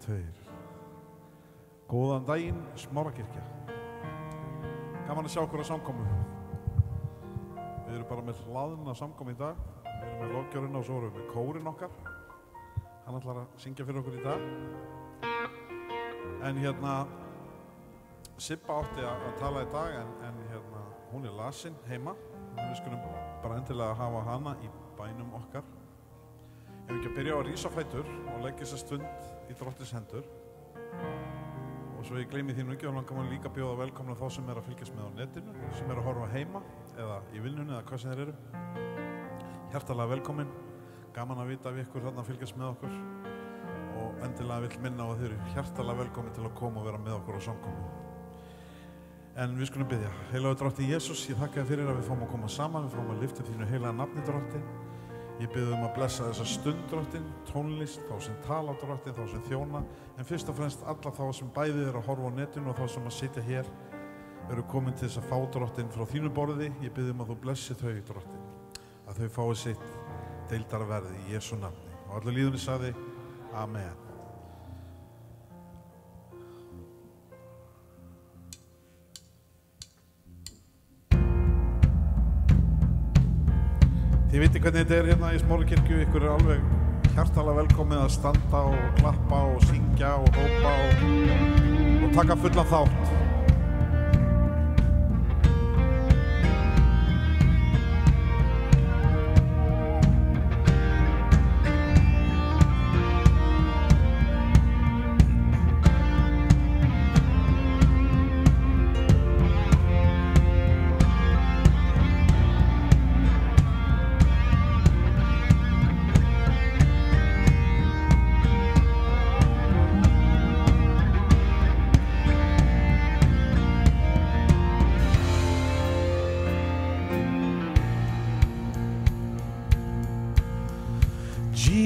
tveir. Góðan daginn, Smárakirkja. Gaman að sjá okkur á samkomu. Við erum bara með hlaðna samkomu í dag. Við erum með lofgjöruna og svo erum við með kórinn okkar. Hann ætlar að syngja fyrir okkur í dag. En Sibba átti að tala í dag en hún er lasin heima. Við skulum bara endilega hafa hana í bænum okkar. Ef við ekki að byrja á að rísa á fætur og leggja þessa stund í Drottins hendur. Og svo ég gleymi því nú ekki og langar maður líka að bjóða velkomna þá sem er að fylgjast með á netinu, sem er að horfa heima eða í vinnunni eða hvað sem þeir eru. Hjartalega velkomin, gaman að vita af ykkur þarna að fylgjast með okkur og endilega vill minna á að þið eru hjartalega velkomin til að koma og vera með okkur á samkomu. En við skulum biðja. Heilagur Drotti Jesús, ég þakka þér fyrir að við fáum að koma saman, við fáum að lyfta þínu heilaga nafni, Drotti. Ég bið að blessa þessa stund, Drottin, tónlist, þá sem tala, Drottin, þá sem þjóna, en fyrst og fremst alla þá sem bæði eru að horfa á netinu og þá sem að sitja hér eru komin til þess að fá, Drottin, frá þínu borði. Ég bið að þú blessi þau, Drottin, að þau fái sitt deildarverð í Jesú nafni. Og allir líðunni sagði, Amen. Þið viti hvernig þetta er hérna í Smárukirkju, ykkur er alveg hjartalega velkomið að standa og klappa og syngja og hrópa og taka fullan þátt.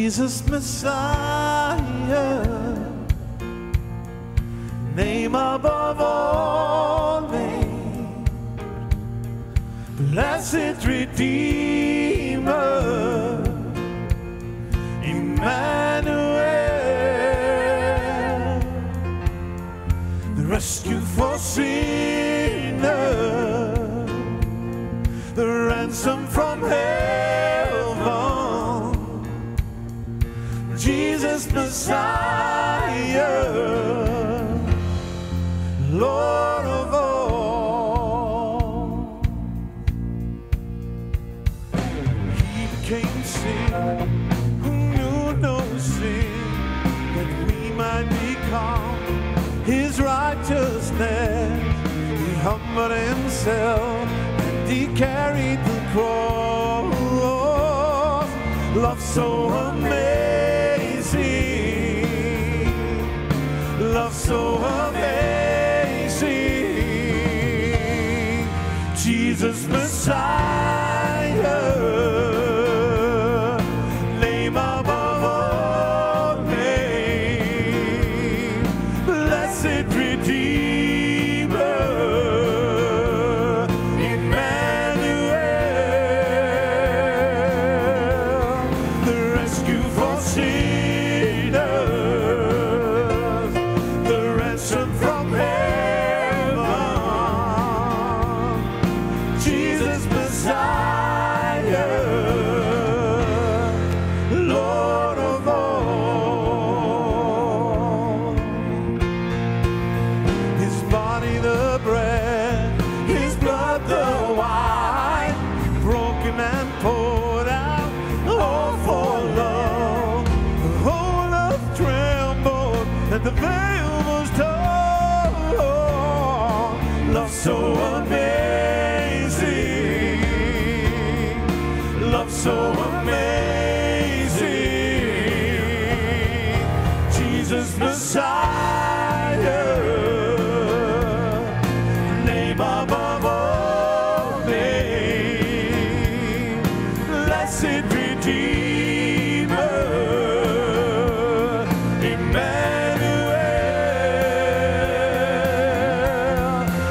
Jesus Messiah, name above all names, blessed Redeemer, Emmanuel, the rescue for sinners, the ransom from heaven. Jesus Messiah, Lord of all. He became sin, who knew no sin, that we might become his righteousness. He humbled himself and he carried the cross. Love so amazing, love so amazing, Jesus Messiah, name above all names, blessed Redeemer, Emmanuel, the rescue for sinners, the ransom from heaven, Jesus Messiah, Lord of all. His body the bread, his blood the wine, broken and poured out, all for love. The whole earth trembled and the veil was torn. Love so amazing, love so amazing, Jesus Messiah, name above all names, blessed Redeemer, Emmanuel,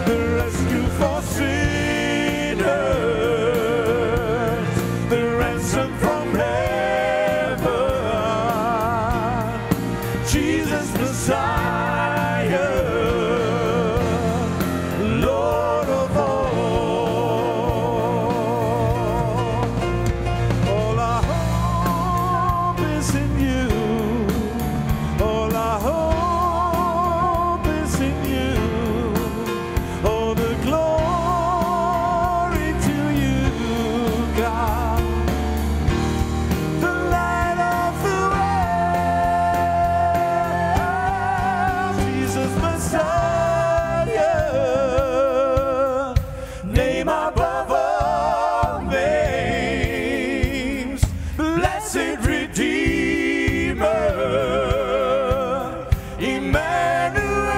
the rescue for sinners, the ransom from heaven, Jesus Messiah, Lord of all. All our hope is in you. All our hope is in you. All the glory to you, God. The light of the world, Jesus Messiah, name above all names, blessed Redeemer, Emmanuel,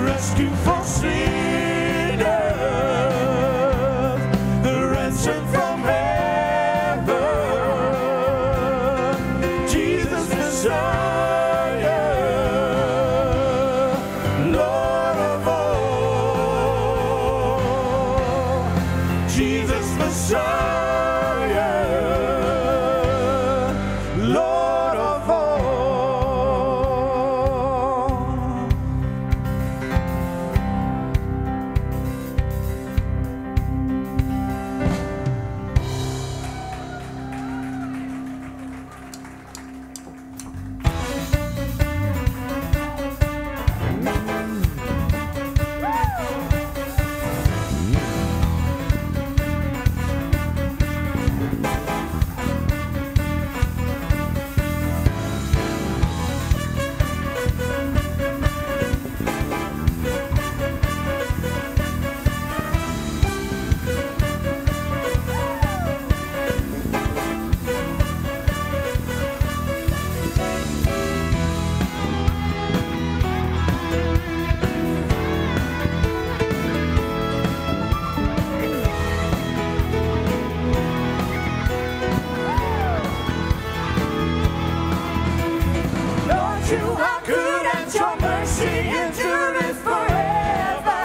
rescue for sinners, the ransom from heaven, Jesus Messiah, Lord of all, Jesus Messiah, Lord of all. Lord, you are good and your mercy endureth forever.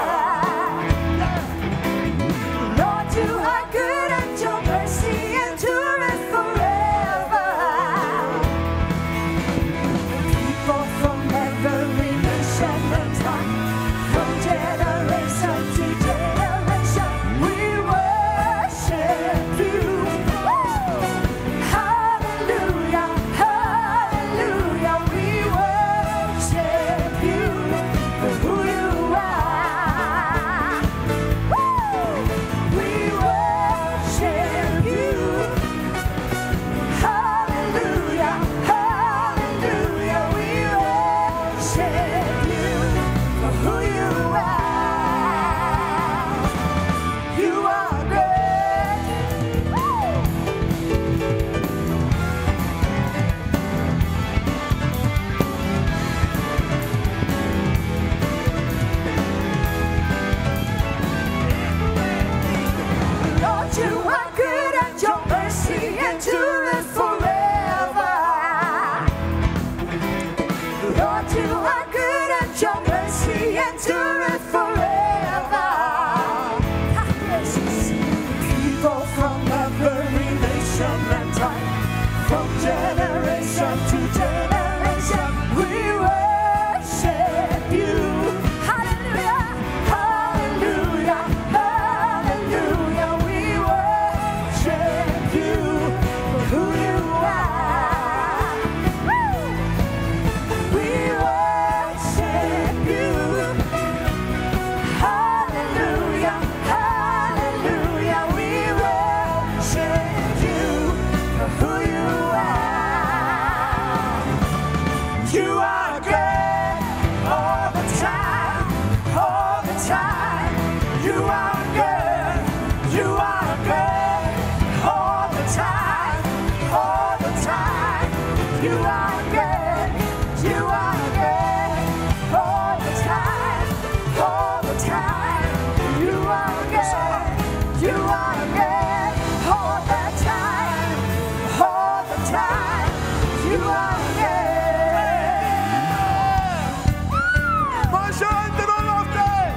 Lord, you are good and your mercy endureth forever. People from every nation and tongue, from generation to generation, we worship you. Hallelujah, hallelujah, we worship you for who you are. We worship you. Hallelujah, hallelujah, we worship you for who you are. You are great. Lord, you are good and your mercy endureth forever. Lord, you are good and your mercy endureth forever. People from every nation and tongue, from generation to generation, we worship you. Hallelujah, hallelujah, hallelujah, we worship you for who you are. We worship you. Hallelujah, hallelujah, we worship you for who you are. You are good all the time, all the time. You are good, you are good all the time, all the time. You are good, you are good all the time, all the time. You are good, you are good all the time, all the time. You are good. Marsha inte någon av dig!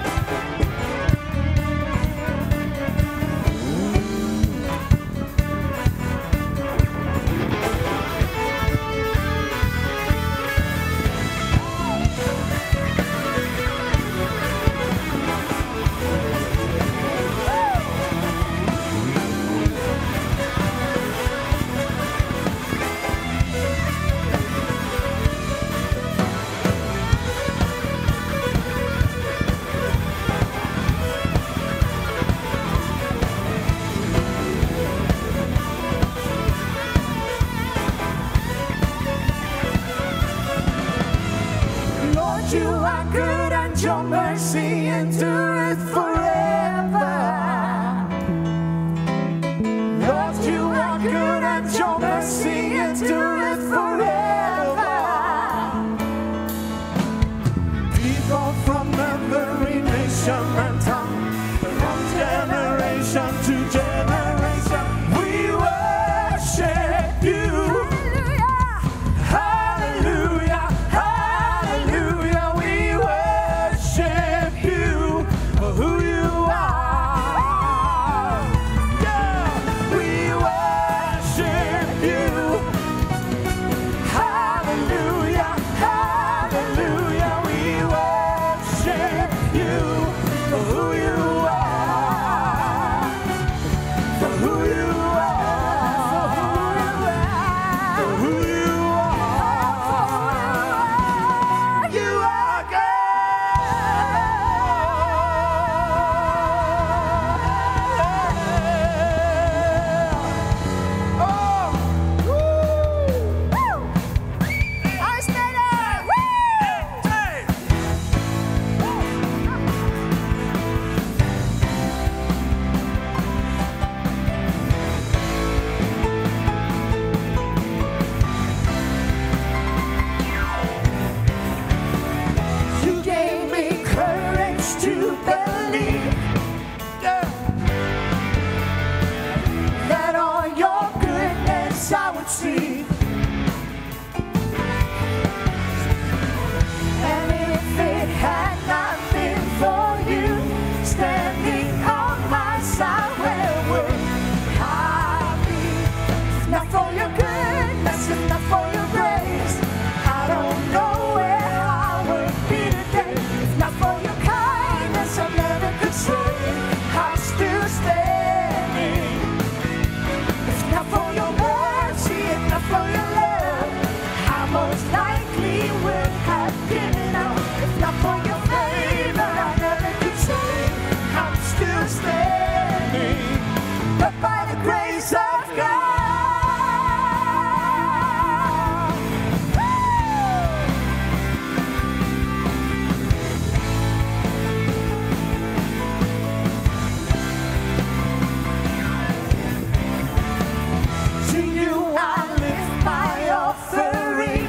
are good and your mercy endureth forever. Lord, you are good and your mercy endureth forever. People from every nation and tongue, from generation to generation, we worship you. Hallelujah, hallelujah, we worship you for who you are. Yeah, we worship you. Hallelujah, hallelujah, we worship you for who you are. For who you are. For who you are. You are good. Oh, woo! Ice Skater! Woo! You gave me courage to believe that all your goodness I would see. And if it had not been for you standing on my side, where would I be? If not for your goodness, if not for your grace, I don't know where I would be today. If not for your kindness, I never could say I'm still standing. If not for your mercy, if not for your love, I most likely would have given up. If not for your favor, I never could say I'm still standing. But by the grace of God, to you I lift my offering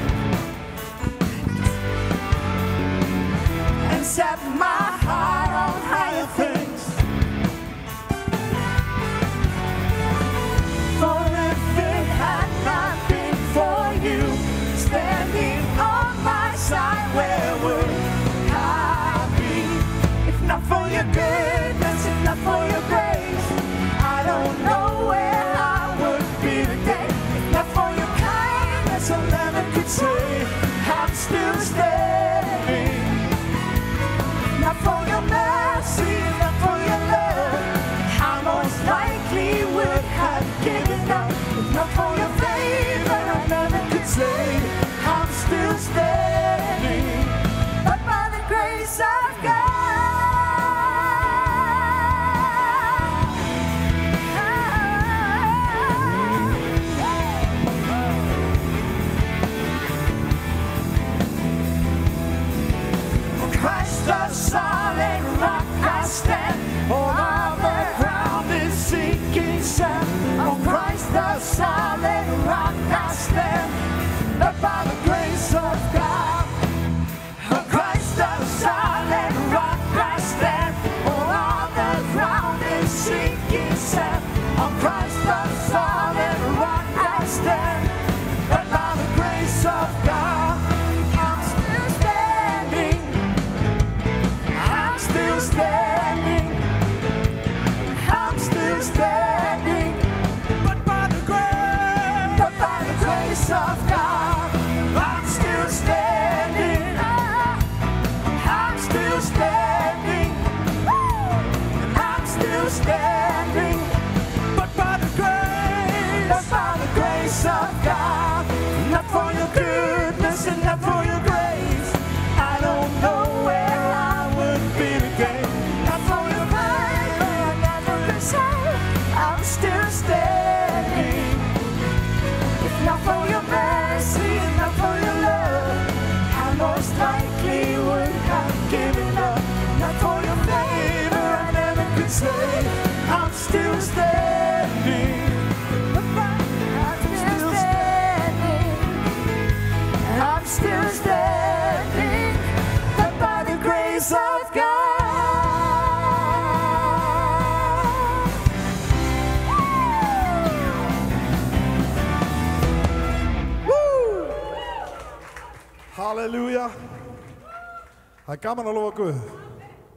and set my heart on higher things. For if it had not been for you standing on my side, where would I be? If not for your goodness, if not for your grace, I don't know where I would be today. If not for your kindness, I never could say I'm still standing. If not for your mercy, if not for your love, I most likely would have given up. If not for your favor, I never could say I'm still standing. But by the grace of God, Christ the solid rock I stand, all other ground is sinking sand. On Christ the solid rock I stand, but by the grace of God. On Christ the solid rock I stand, all other ground is sinking sand. On Christ the solid rock I stand, but by the grace of God, I'm still standing. I'm still standing. I'm still standing. But by the grace of God, I'm still standing. I'm still standing. I'm still standing. But by the grace of God, not for your goodness and not for your grace, I don't know where I would be today. Not for your grace, I never could say I'm still standing. If not for your mercy and not for your love, I most likely would say I'm still standing. I'm still standing, but by the grace of God. Woo! Halleluja. Það gaman að lofa Guð.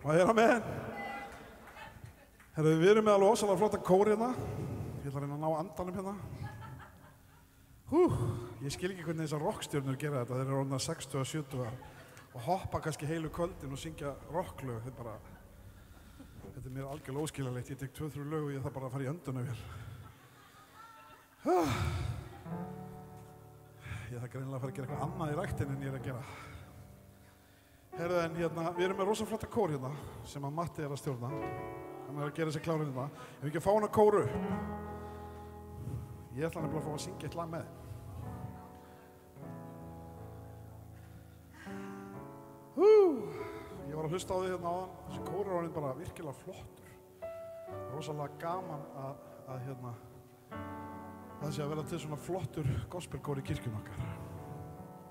Má ég með? Herru, við erum með alveg ósæðlega flotta kór hérna. Ég ætla að reyna að ná andanum hérna. Ég skil ekki hvernig þessar rockstjörnur gera þetta. Þeir eru orðnar 60 og 70 og hoppa kannski heilu kvöldin og syngja rocklög. Þetta er mér algjörlega óskiljanlegt. Ég tek 2-3 lög og ég þarf bara að fara í öndunarvél. Ég þarf greinilega að fara að gera eitthvað annað í ræktinni en ég er að gera. Herðu, en hérna, við erum með rosa flotta kór hérna sem að Matti er að stjórna. Hann er að gera sér klárinn hérna. Ef við ekki að fá hana kóru. Ég ætla nefnilega að fá að syngja eitt lag með þeim. Ég var að hlusta á því hérna áðan. Þessi kór er orðinn bara virkilega flottur. Rosalega gaman að hérna, það sé að vera til svona flottur gospelkór í kirkjun okkar.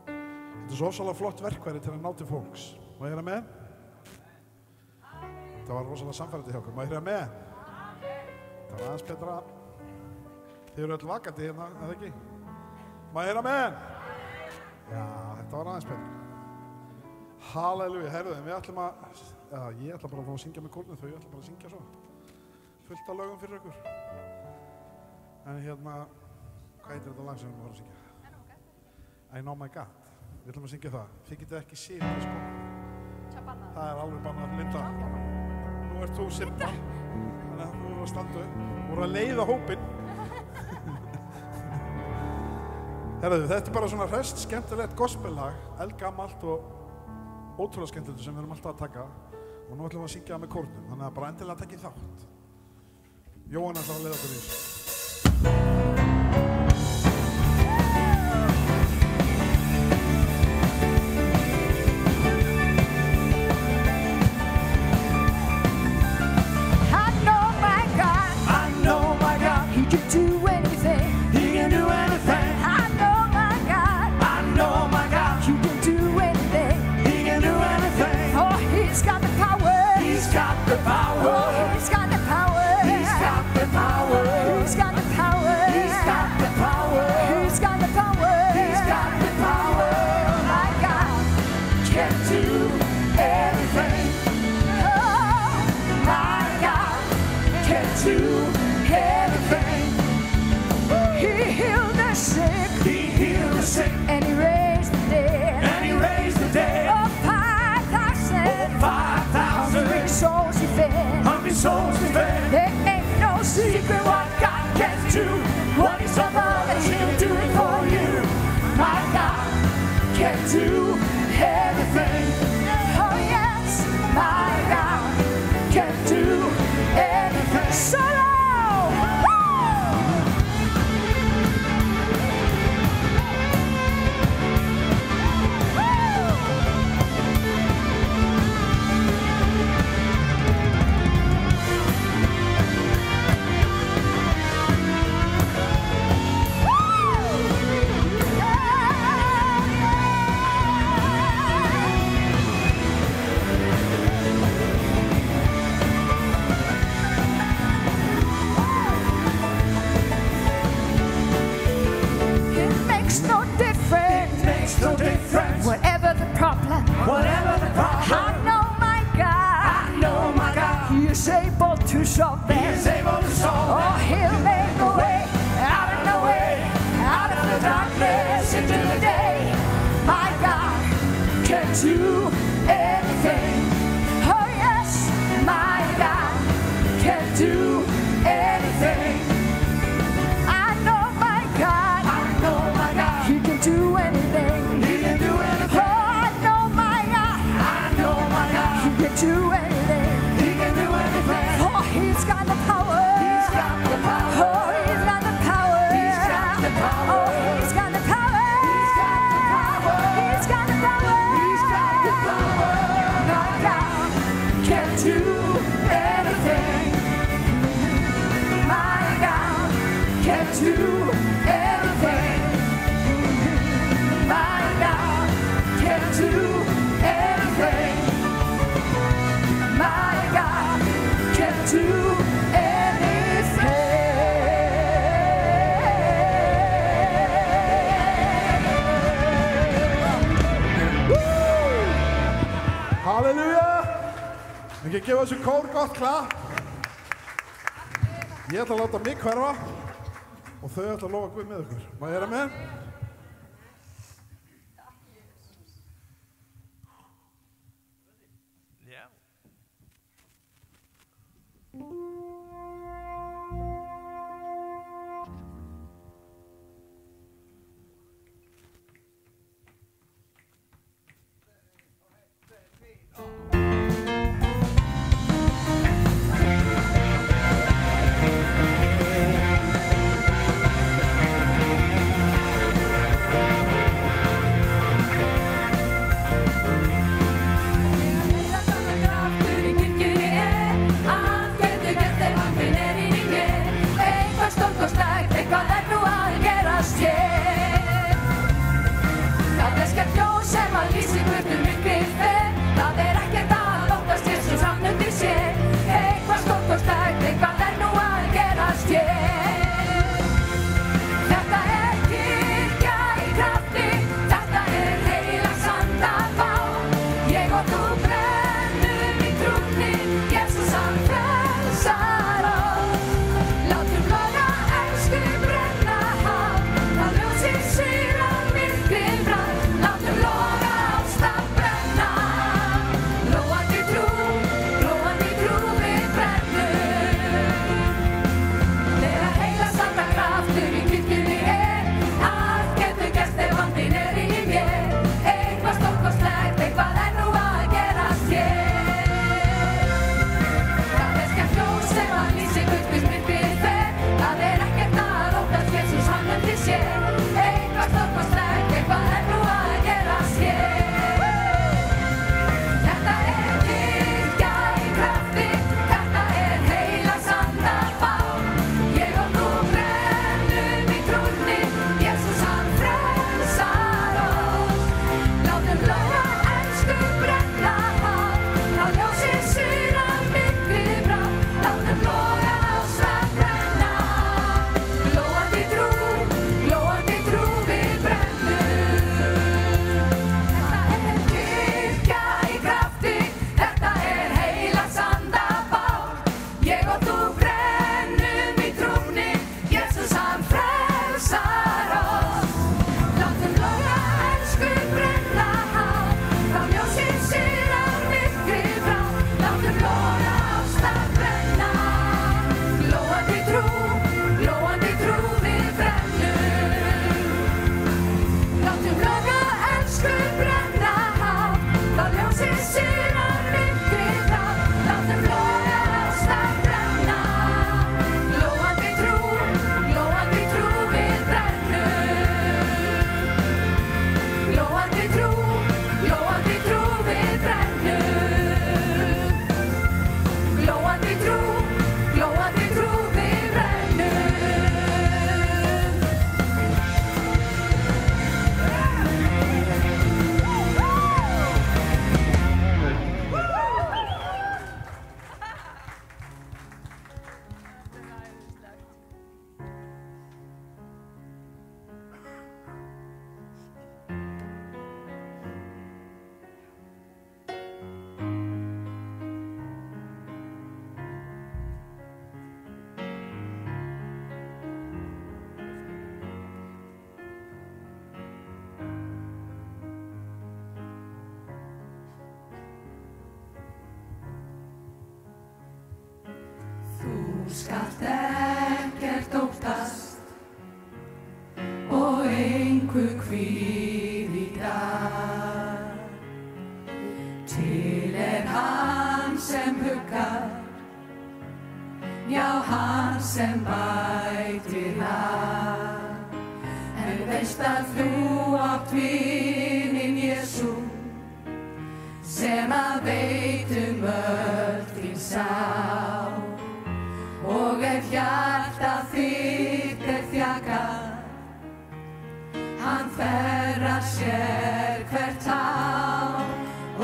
Þetta er svo rosalega flott verkværi til að ná til fólks. Má ég heyra með? Það var rosalega samfærandi hjá okkur. Má ég heyra með? Það var aðeins betra. Þið eru öll vakandi hérna, eða ekki? Má ég heyra með? Já, þetta var aðeins betra. Halleluja, herruðu, við ætlum að... Já, ég ætla bara að fá að syngja með kórnum, þau ætla bara að syngja svo. Fullt af lögum fyrir ykkur. En hérna, hvað heitir þetta lag sem við vorum að syngja? I know my God. Við ætlum að syngja það. Þið getið ekki sitja, sko. Það er alveg bannað. Linda, nú ert þú sitja. Þannig að þú voru að standa upp. Þú voru að leiða hópinn. Herðu, þetta er bara svona hresst, skemmtilegt gospellag, eldgamalt og ótrúlega skemmtilegt sem við erum alltaf að taka. Og nú ætlum við að syngja það með kórnum. Þannig að bara endilega takkið þátt. Jóhann ætlar að leiða okkur í þessu. And he raised the dead. And he raised the dead. Oh, 5,000. Oh, 5,000. Hungry souls he fed. Hungry souls he fed. There ain't no secret what God can do. What he's done, he'll do it for you. My God can do everything. Oh yes, my God can do everything. Solo. Whatever the problem, I know my God, He is able to solve them. Oh, He'll make a way, out of the darkness into the day. My God can do anything. Oh yes, my God can do anything. I know my God, He can do anything. Do anything. He can do anything. Oh, he's got the power. He's got the power. Oh, he's got the power. He's got the power. Oh, he's got the power. He's got the power. He's got the power. He's got the power. My God can do anything. Ekki að gefa þessu kór gott klapp. Ég ætla að láta mig hverfa og þau ætla að lofa Guð með ykkur. Má ég vera með? skalt ekkert óttast og engu kvíð í dag. Til hann sem huggar, já hann sem bætir hag. En veist að þú átt vininn Jesú, sem að veit öll þín sál. Og ef hjarta þitt þjakað, hann þerrar sér hvert hár.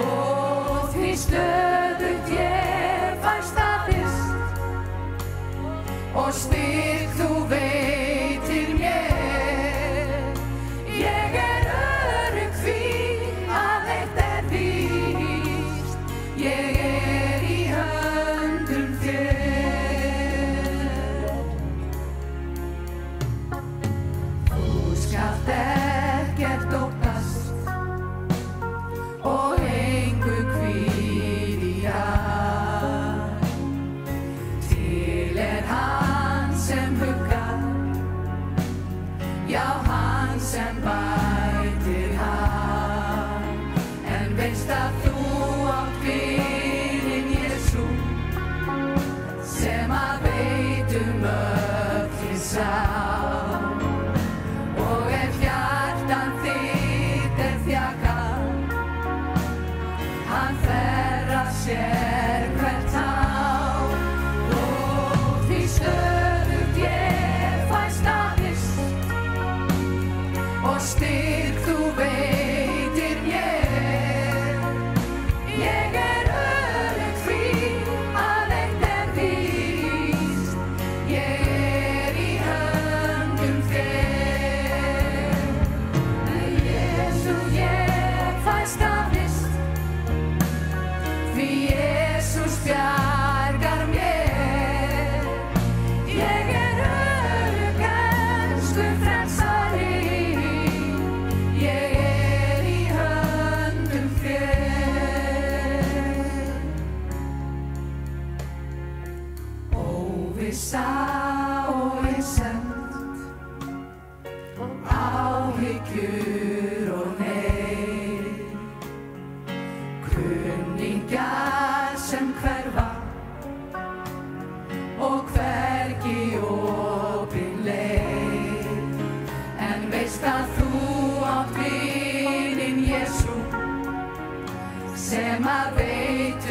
Og því stöðugt ég fæ staðist, og styrk þú veitir mér. Ég örugg því að eitt víst, ég í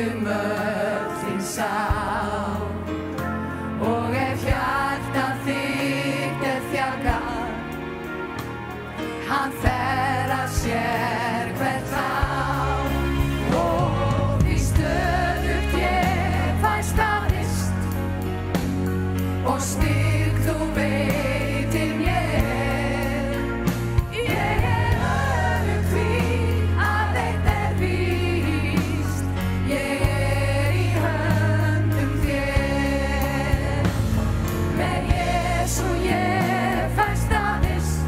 veitum öll þín sál. Og ef hjarta þitt þjagað, hann fer að sér hvert á. Og því stöðugt ég fæ staðist, og styrk þú veitir mér. Ég örugg því að eitt víst, ég í höndum þér. Með Jesú ég fæ staðist,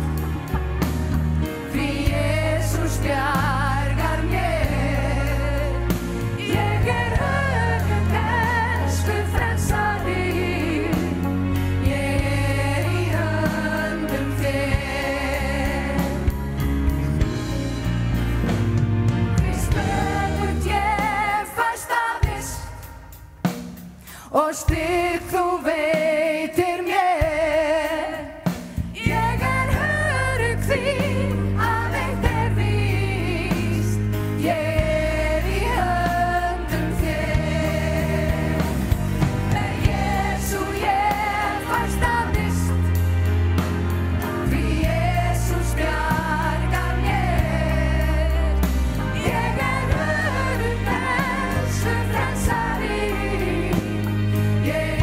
því Jesús bjargar mér. Ég örugg, elsku frelsari, ég í höndum þér. Því stöðugt ég fæ staðist, og styrk þú veitir mér. Ég örugg því að eitt víst, ég í höndum þér. Með Jesú ég fæ staðist, því Jesús bjargar mér. Ég örugg, elsku frelsari, ég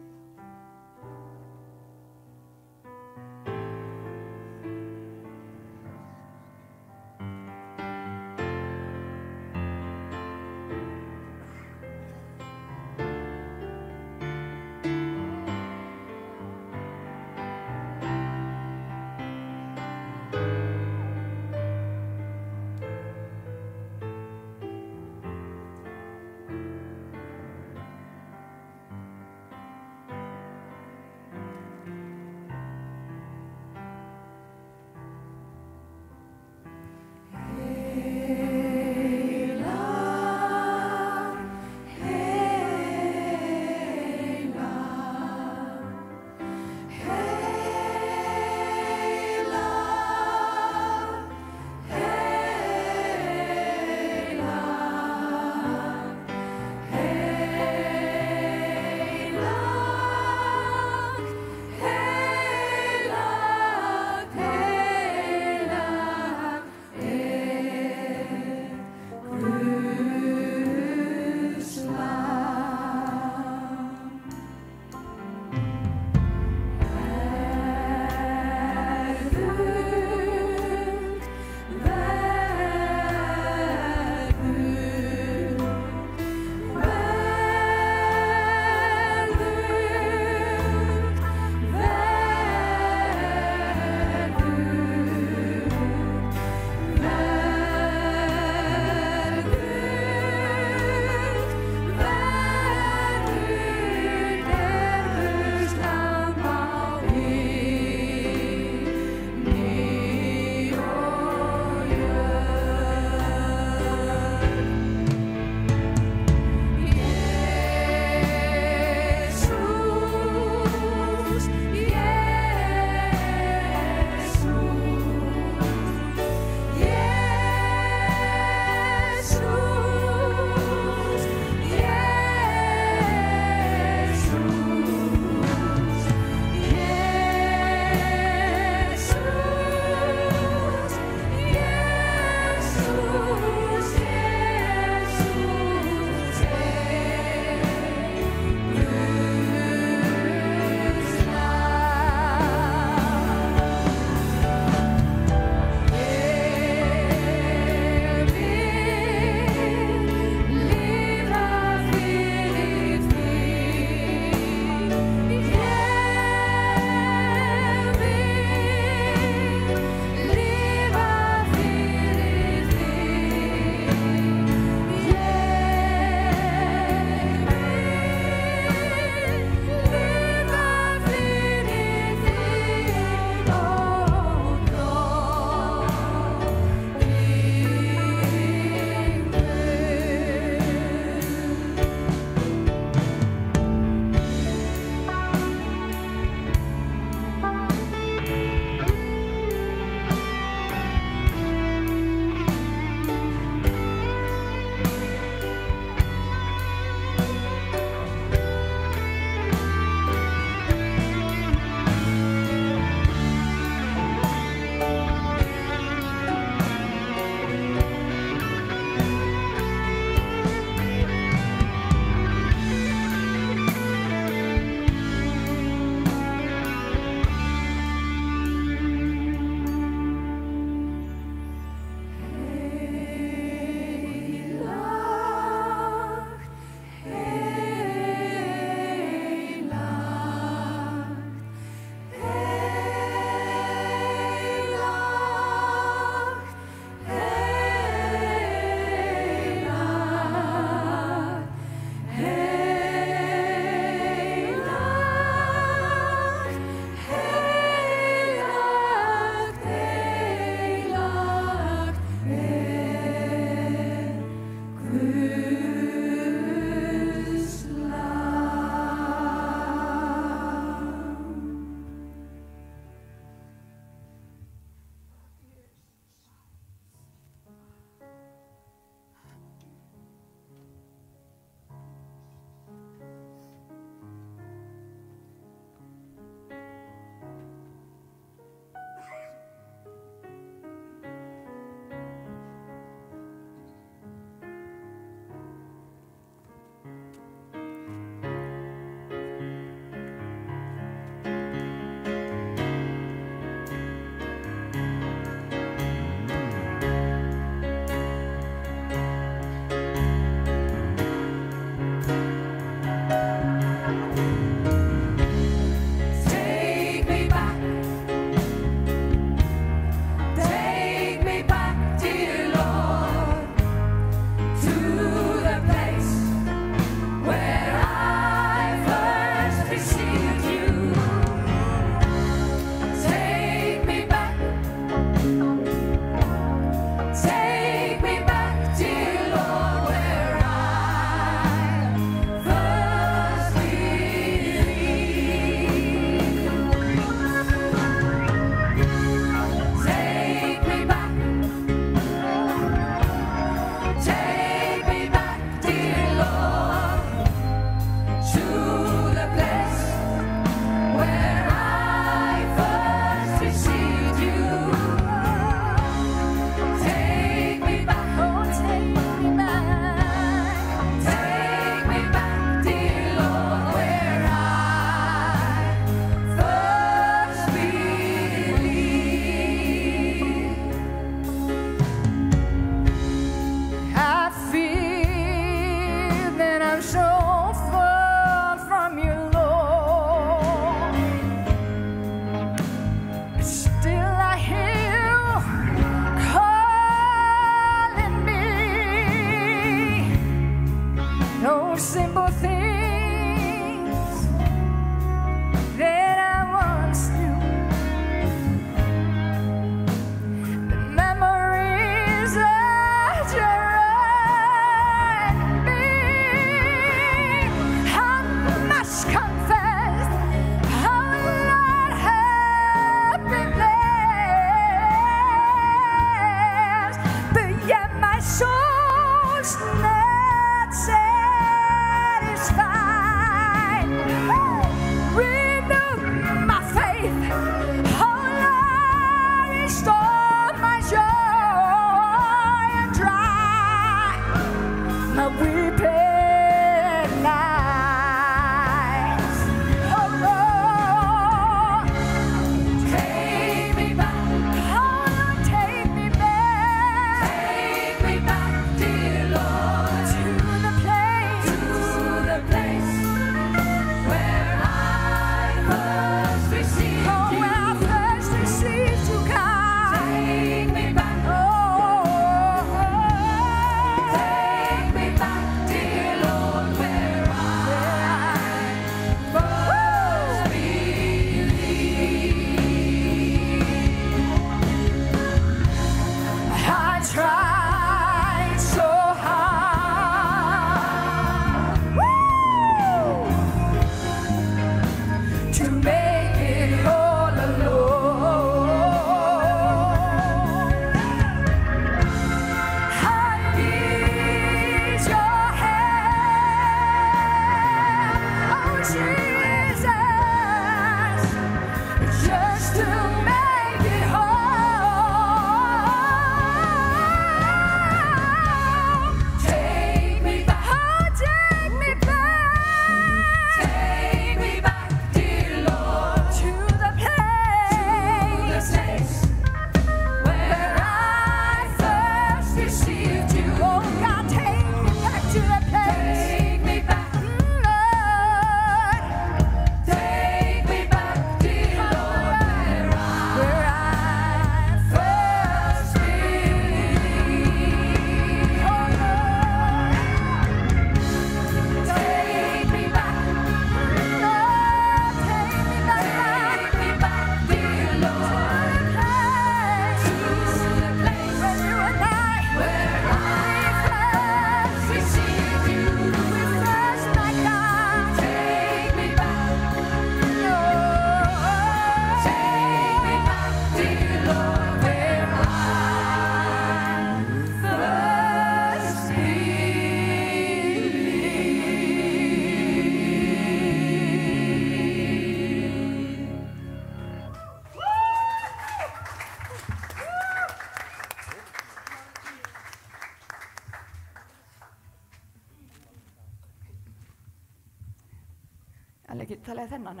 Ekki talaði þennan,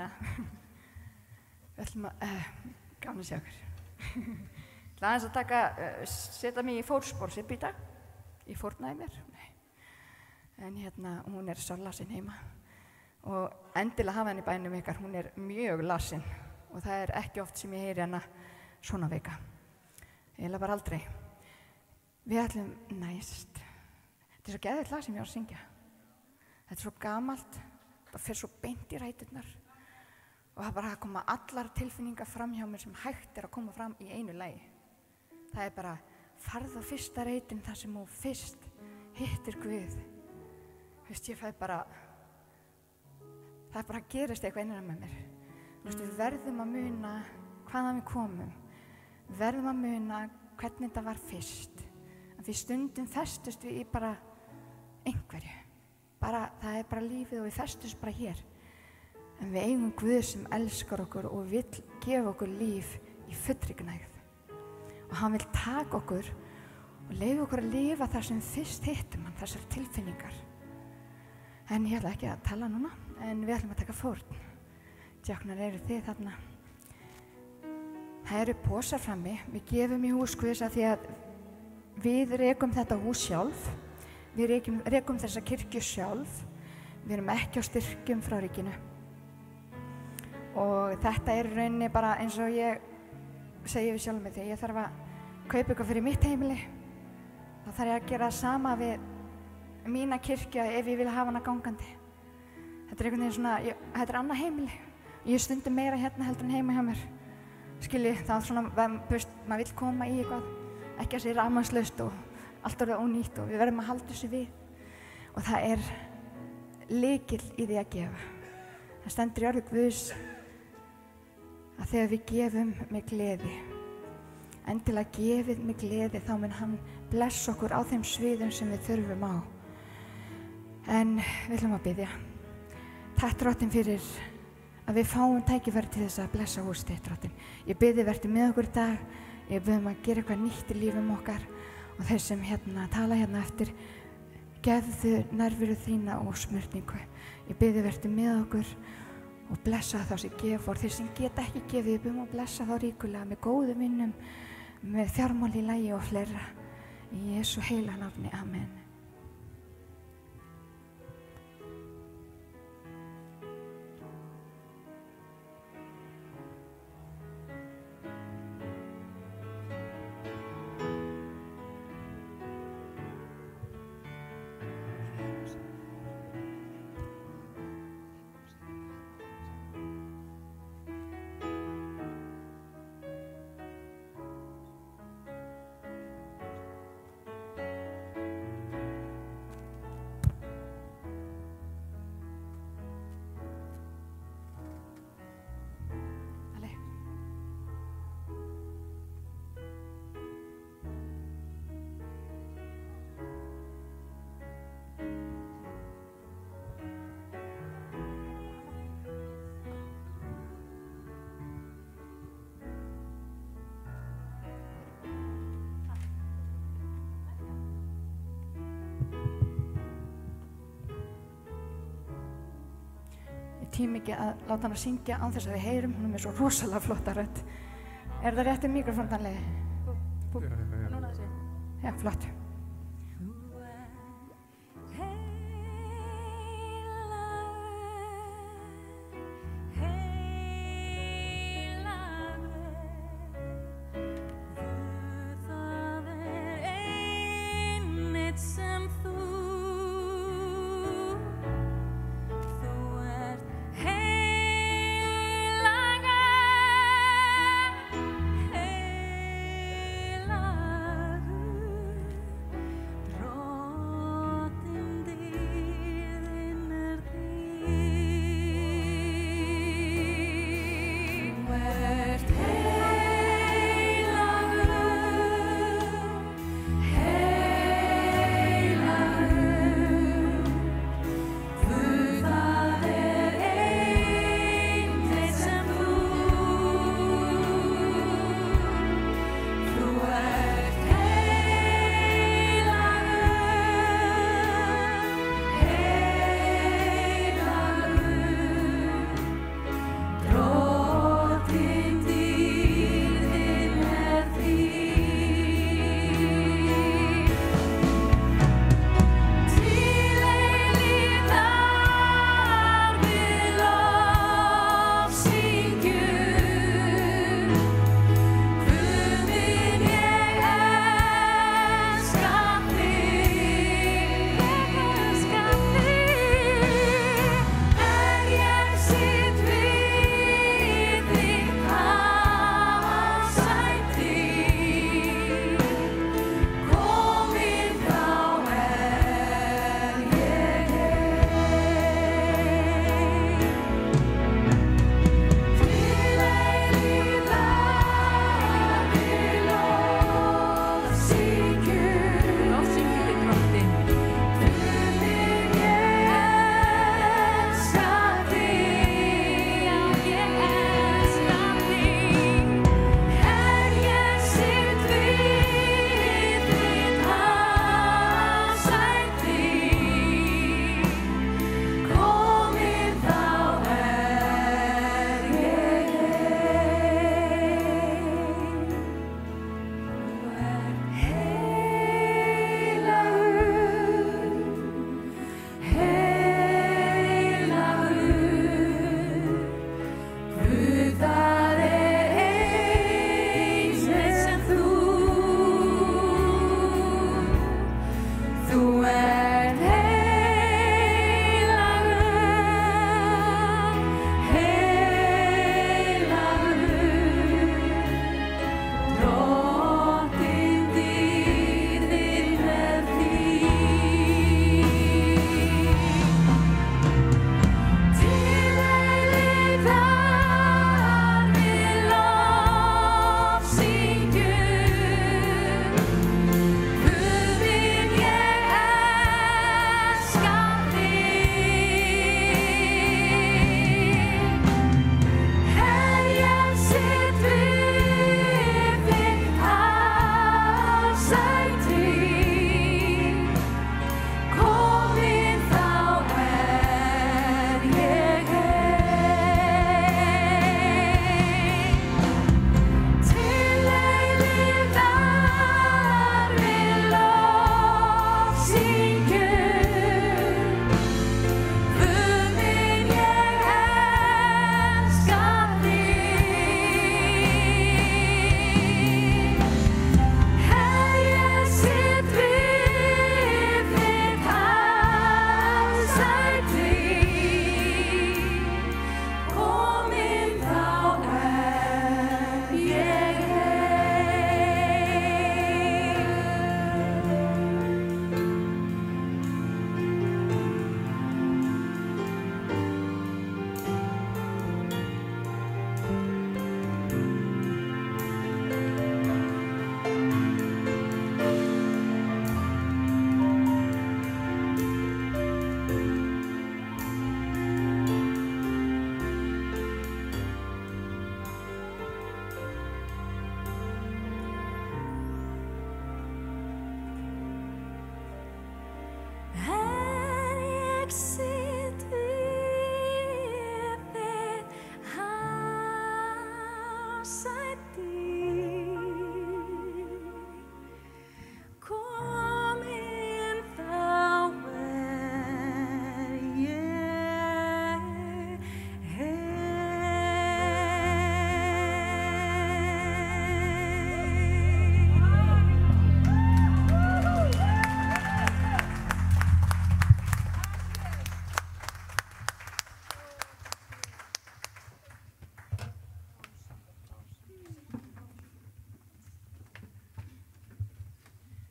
við ætlum að, gaman að sjá okkur. Ég ætla aðeins að setja mig í fótspor Sibbu í dag. Ég fórnaði mér, nei. En hún svo lasin heima. Og endilega hafa henni í bænum ykkar, hún mjög lasin. Og það ekki oft sem ég heyri hana svona veika. Eiginlega bara aldrei. Við ætlum næst. Þetta svo geðveikt lag sem ég var að syngja. Þetta svo gamalt. Það fer svo beint í ræturnar og það bara að koma allar tilfinningar fram hjá mér sem hægt að koma fram í einu lagi. Það bara farð á fyrsta reitin þar sem þú fyrst hittir Guð. Ég fæ bara, það bara gerist eitthvað innan með mér. Við verðum að muna hvaðan við komum. Verðum að muna hvernig þetta var fyrst. En því stundum festust við í bara einhverju. Það bara lífið og við festumst bara hér. En við eigum Guð sem elskar okkur og vill gefa okkur líf í fullri gnægð. Og hann vill taka okkur og leyfa okkur að lifa þar sem fyrst hittum hann, þessar tilfinningar. En ég ætla ekki að tala núna, en við ætlum að taka fórn. Djáknar þið þarna. Það pósar frammi, við gefum í hús Guðs að því að við rekum þetta hús sjálf. Við rekum þessa kirkju sjálf. Við erum ekki á styrkjum frá ríkinu. Og þetta í rauninni bara eins og ég segi við sjálf mig þegar ég þarf að kaupa eitthvað fyrir mitt heimili. Þá þarf ég að gera það sama við mína kirkju ef ég vil hafa hana gangandi. Þetta einhvern veginn svona, þetta annað heimili. Ég stundum meira hérna heldur en heima hjá mér. Skilji, þá svona, maður vill koma í eitthvað ekki að sé rafmagnslaust og allt orðið ónýtt og við verðum að halda þessu við. Og það er lykill í því að gefa. Það stendur í orði Guðs að þegar við gefum með gleði, endilega gefið með gleði, þá mun hann blessa okkur á þeim sviðum sem við þurfum á. En við ætlum að biðja. Takk Drottinn fyrir að við fáum tækifæri til þess að blessa húsið þitt, Drottinn. Ég bið þig vertu með okkur í dag. Ég bið að gera eitthvað nýtt í lífum okkar og þeir sem tala eftir, gefðu nærveru þína og smurningu. Ég bið þig vertu með okkur og blessa þá sem gefa og þeir sem geta ekki gefið, ég bið að blessa þá ríkulega með góðum vinnum, með fjármál í lagi og fleira. Í Jesú heila nafni, amen. Tími ekki að láta hann að syngja án þess að við heyrum, hún er með svo rosalega flotta rödd. Er það rétt mikrofóndanlega? Núna þessi? Já, flott.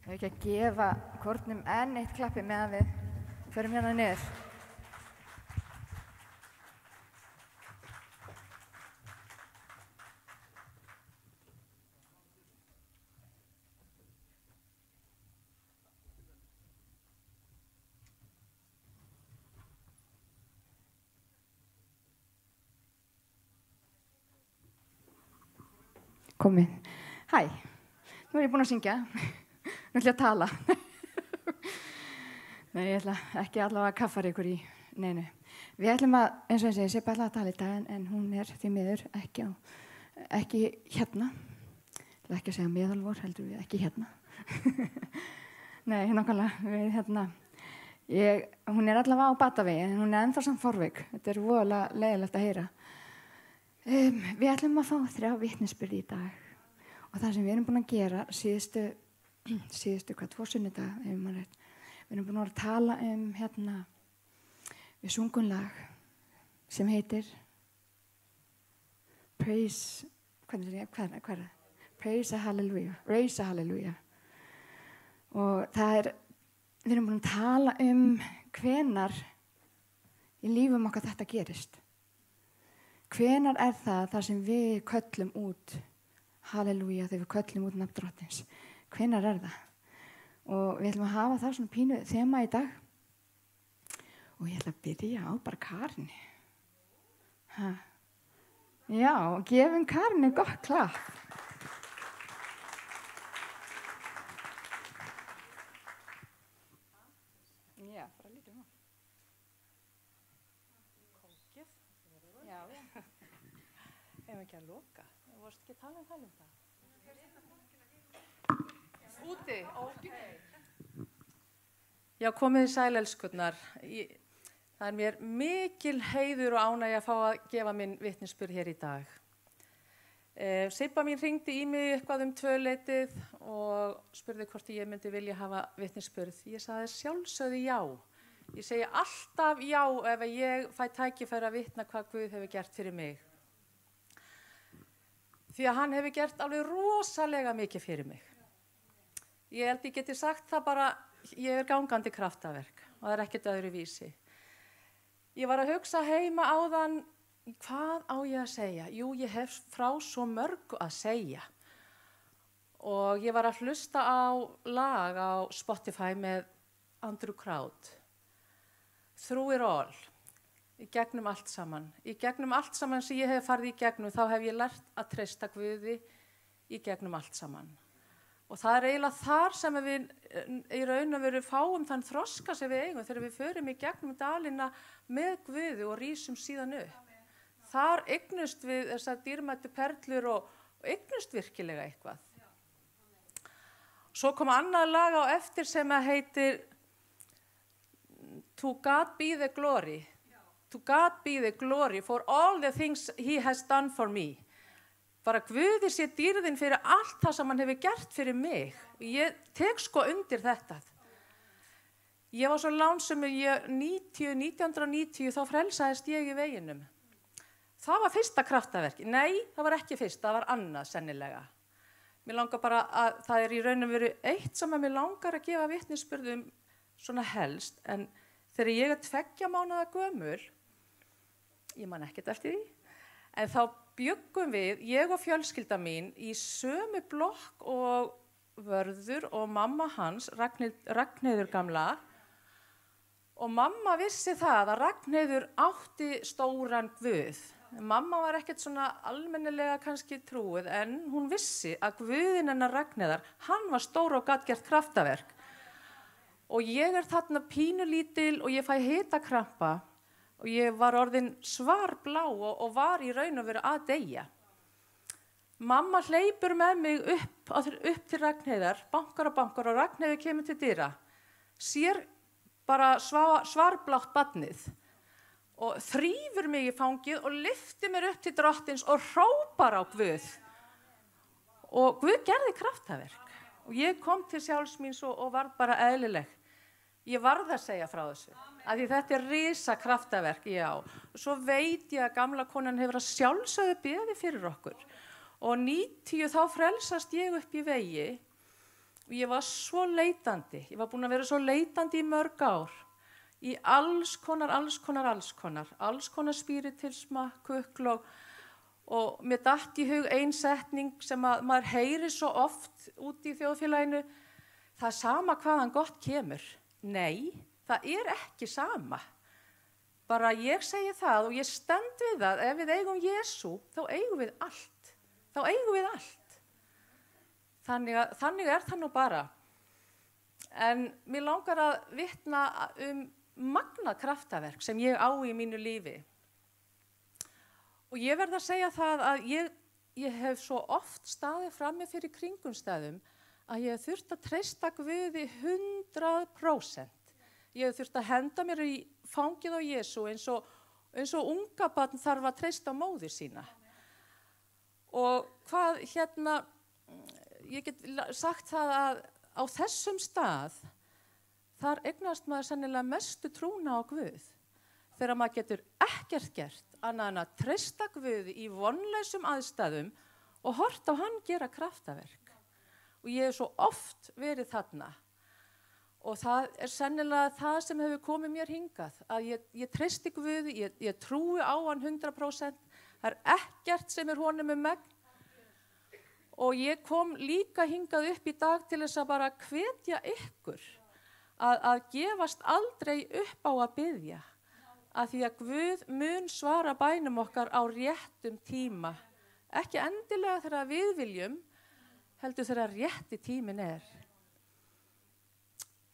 Við ekki að gefa hvornum enn eitt klappi meðan við förum hérna niður. Komið. Hæ, nú ég búin að syngja. Nú ætla ég að tala. Nei, ég ætla ekki allavega að kaffara ykkur í neinu. Við ætlum að, eins og ég segi, Sibba ætla að tala í dag en hún því miður ekki hérna. Ég ætla ekki að segja meðalvor, heldur við ekki hérna. Nei, nákvæmlega, við hún allavega á batavegi en hún ennþá samt forvik. Þetta voðalega leiðilegt að heyra. Við ætlum að fá 3 vitnisburði í dag og það sem við erum búin að gera síðustu 2 sunnudaga, ef maður rétt. Við erum búin að tala við sungum lag sem heitir Praise, Praise a Hallelujah, Raise a Hallelujah. Og við erum búin að tala hvenar í lífum okkar þetta gerist. Hvenar það sem við köllum út halleluja þegar við köllum út nafn Drottins? Hvenar það? Og við ætlum að hafa það svona pínu þema í dag. Og ég ætla að byrja á bara Karinni. Já, gefum Karinni gott klapp. Já, bara lítið nú. Ef ekki að loka. Þú varst ekki að tala það. Úti, ok. Já, komið sæl elskurnar. Það mér mikil heiður og ánægja að fá að gefa minn vitnisburð hér í dag. Sibba mín hringdi í mig eitthvað 2-leytið og spurði hvort ég myndi vilja hafa vitnisburð. Ég sagði sjálfsögðu já. Ég segi alltaf já ef ég fæ tækifæri að vitna hvað Guð hefur gert fyrir mig. Því að hann hefur gert alveg rosalega mikið fyrir mig. Ég held ég geti sagt það bara, ég gangandi kraftaverk og það ekkert öðruvísi. Ég var að hugsa heima áðan, hvað á ég að segja? Jú, ég hef frá svo mörgu að segja. Og ég var að hlusta á lag á Spotify með Andrew Crowd. Through it all. Í gegnum allt saman. Í gegnum allt saman sem ég hef farið í gegnum, þá hef ég lært að treysta Guði í gegnum allt saman. Og það eiginlega þar sem við í raun og veru fáum þann þroska sem við eigum þegar við förum í gegnum dalina með Guði og rísum síðan upp. Þar eignust við þessar dýrmætu perlur og eignust virkilega eitthvað. Svo kom annað lag á eftir sem heitir To God be the glory. To God be the glory for all the things he has done for me. Bara Guði sé dýrðin fyrir allt það sem hann hefur gert fyrir mig. Ég tek undir þetta. Ég var svo lánsöm, 1990 þá frelsaðist ég í veginum. Það var fyrsta kraftaverki. Nei, það var ekki fyrsta, það var annað sennilega. Mér langar bara að, það í raun og veru eitt sem mér langar að gefa vitnisburðum svona helst, en þegar ég 2 mánaða gömul, ég man ekkert eftir því, en þá bjuggum við, ég og fjölskylda mín, í sömu blokk og Vörður og mamma hans, Ragnheiður gamla, og mamma vissi það að Ragnheiður átti stóran Guð. Mamma var ekkert svona almennilega kannski trúið, en hún vissi að Guðinn hennar Ragnheiðar, hann var stór og gat gert kraftaverk. Og ég þarna pínulítil og ég fæ hitakrampa og ég var orðin svarblá og var í raun og veru að deyja. Mamma hleypur með mig upp til Ragnheiðar, bankar og Ragnheiður kemur til dyra. Sér bara svarblátt barnið og þrífur mig í fangið og lyftir mér upp til Drottins og hrópar á Guð. Og Guð gerði kraftaverk. Og ég kom til sjálfs míns og var bara eðlileg. Ég varð að segja frá þessu. Af því þetta risa kraftaverk, já. Svo veit ég að gamla konan hefur að sjálfsögðu beðið fyrir okkur. Og 90 þá frelsast ég upp í vegi. Og ég var svo leitandi, ég var búin að vera svo leitandi í mörg ár, í alls konar spiritisma, kukl og mér datt í hug ein setning sem maður heyrir svo oft út í þjóðfélaginu, það er sama hvaðan gott kemur. Nei, það er ekki sama. Bara ég segi það og ég stend við það, ef við eigum Jesú, þá eigum við allt. Þá eigum við allt. Þannig er það nú bara. En mér langar að vitna magnað kraftaverk sem ég á í mínu lífi. Og ég verð að segja það að ég hef svo oft staðið frammi fyrir kringumstæðum að ég hef þurft að treysta Guði 100%. Ég hef þurft að henda mér í fangið á Jesú eins og unga barn þarf að treysta á móður sína. Og hvað ég get sagt það að á þessum stað, þar eignast maður sennilega mestu trúna á Guð. Þegar maður getur ekkert gert annað en að treysta Guði í vonlausum aðstæðum og hort á hann gera kraftaverk. Og ég hef svo oft verið þarna. Og það er sennilega það sem hefur komið mér hingað, að ég treysti Guði, ég trúi á hann 100%, það er ekkert sem er honum megn. Og ég kom líka hingað upp í dag til þess að bara hvetja ykkur að gefast aldrei upp á að biðja, að því að Guð mun svara bænum okkar á réttum tíma. Ekki endilega þegar við viljum, heldur þegar rétti tíminn er.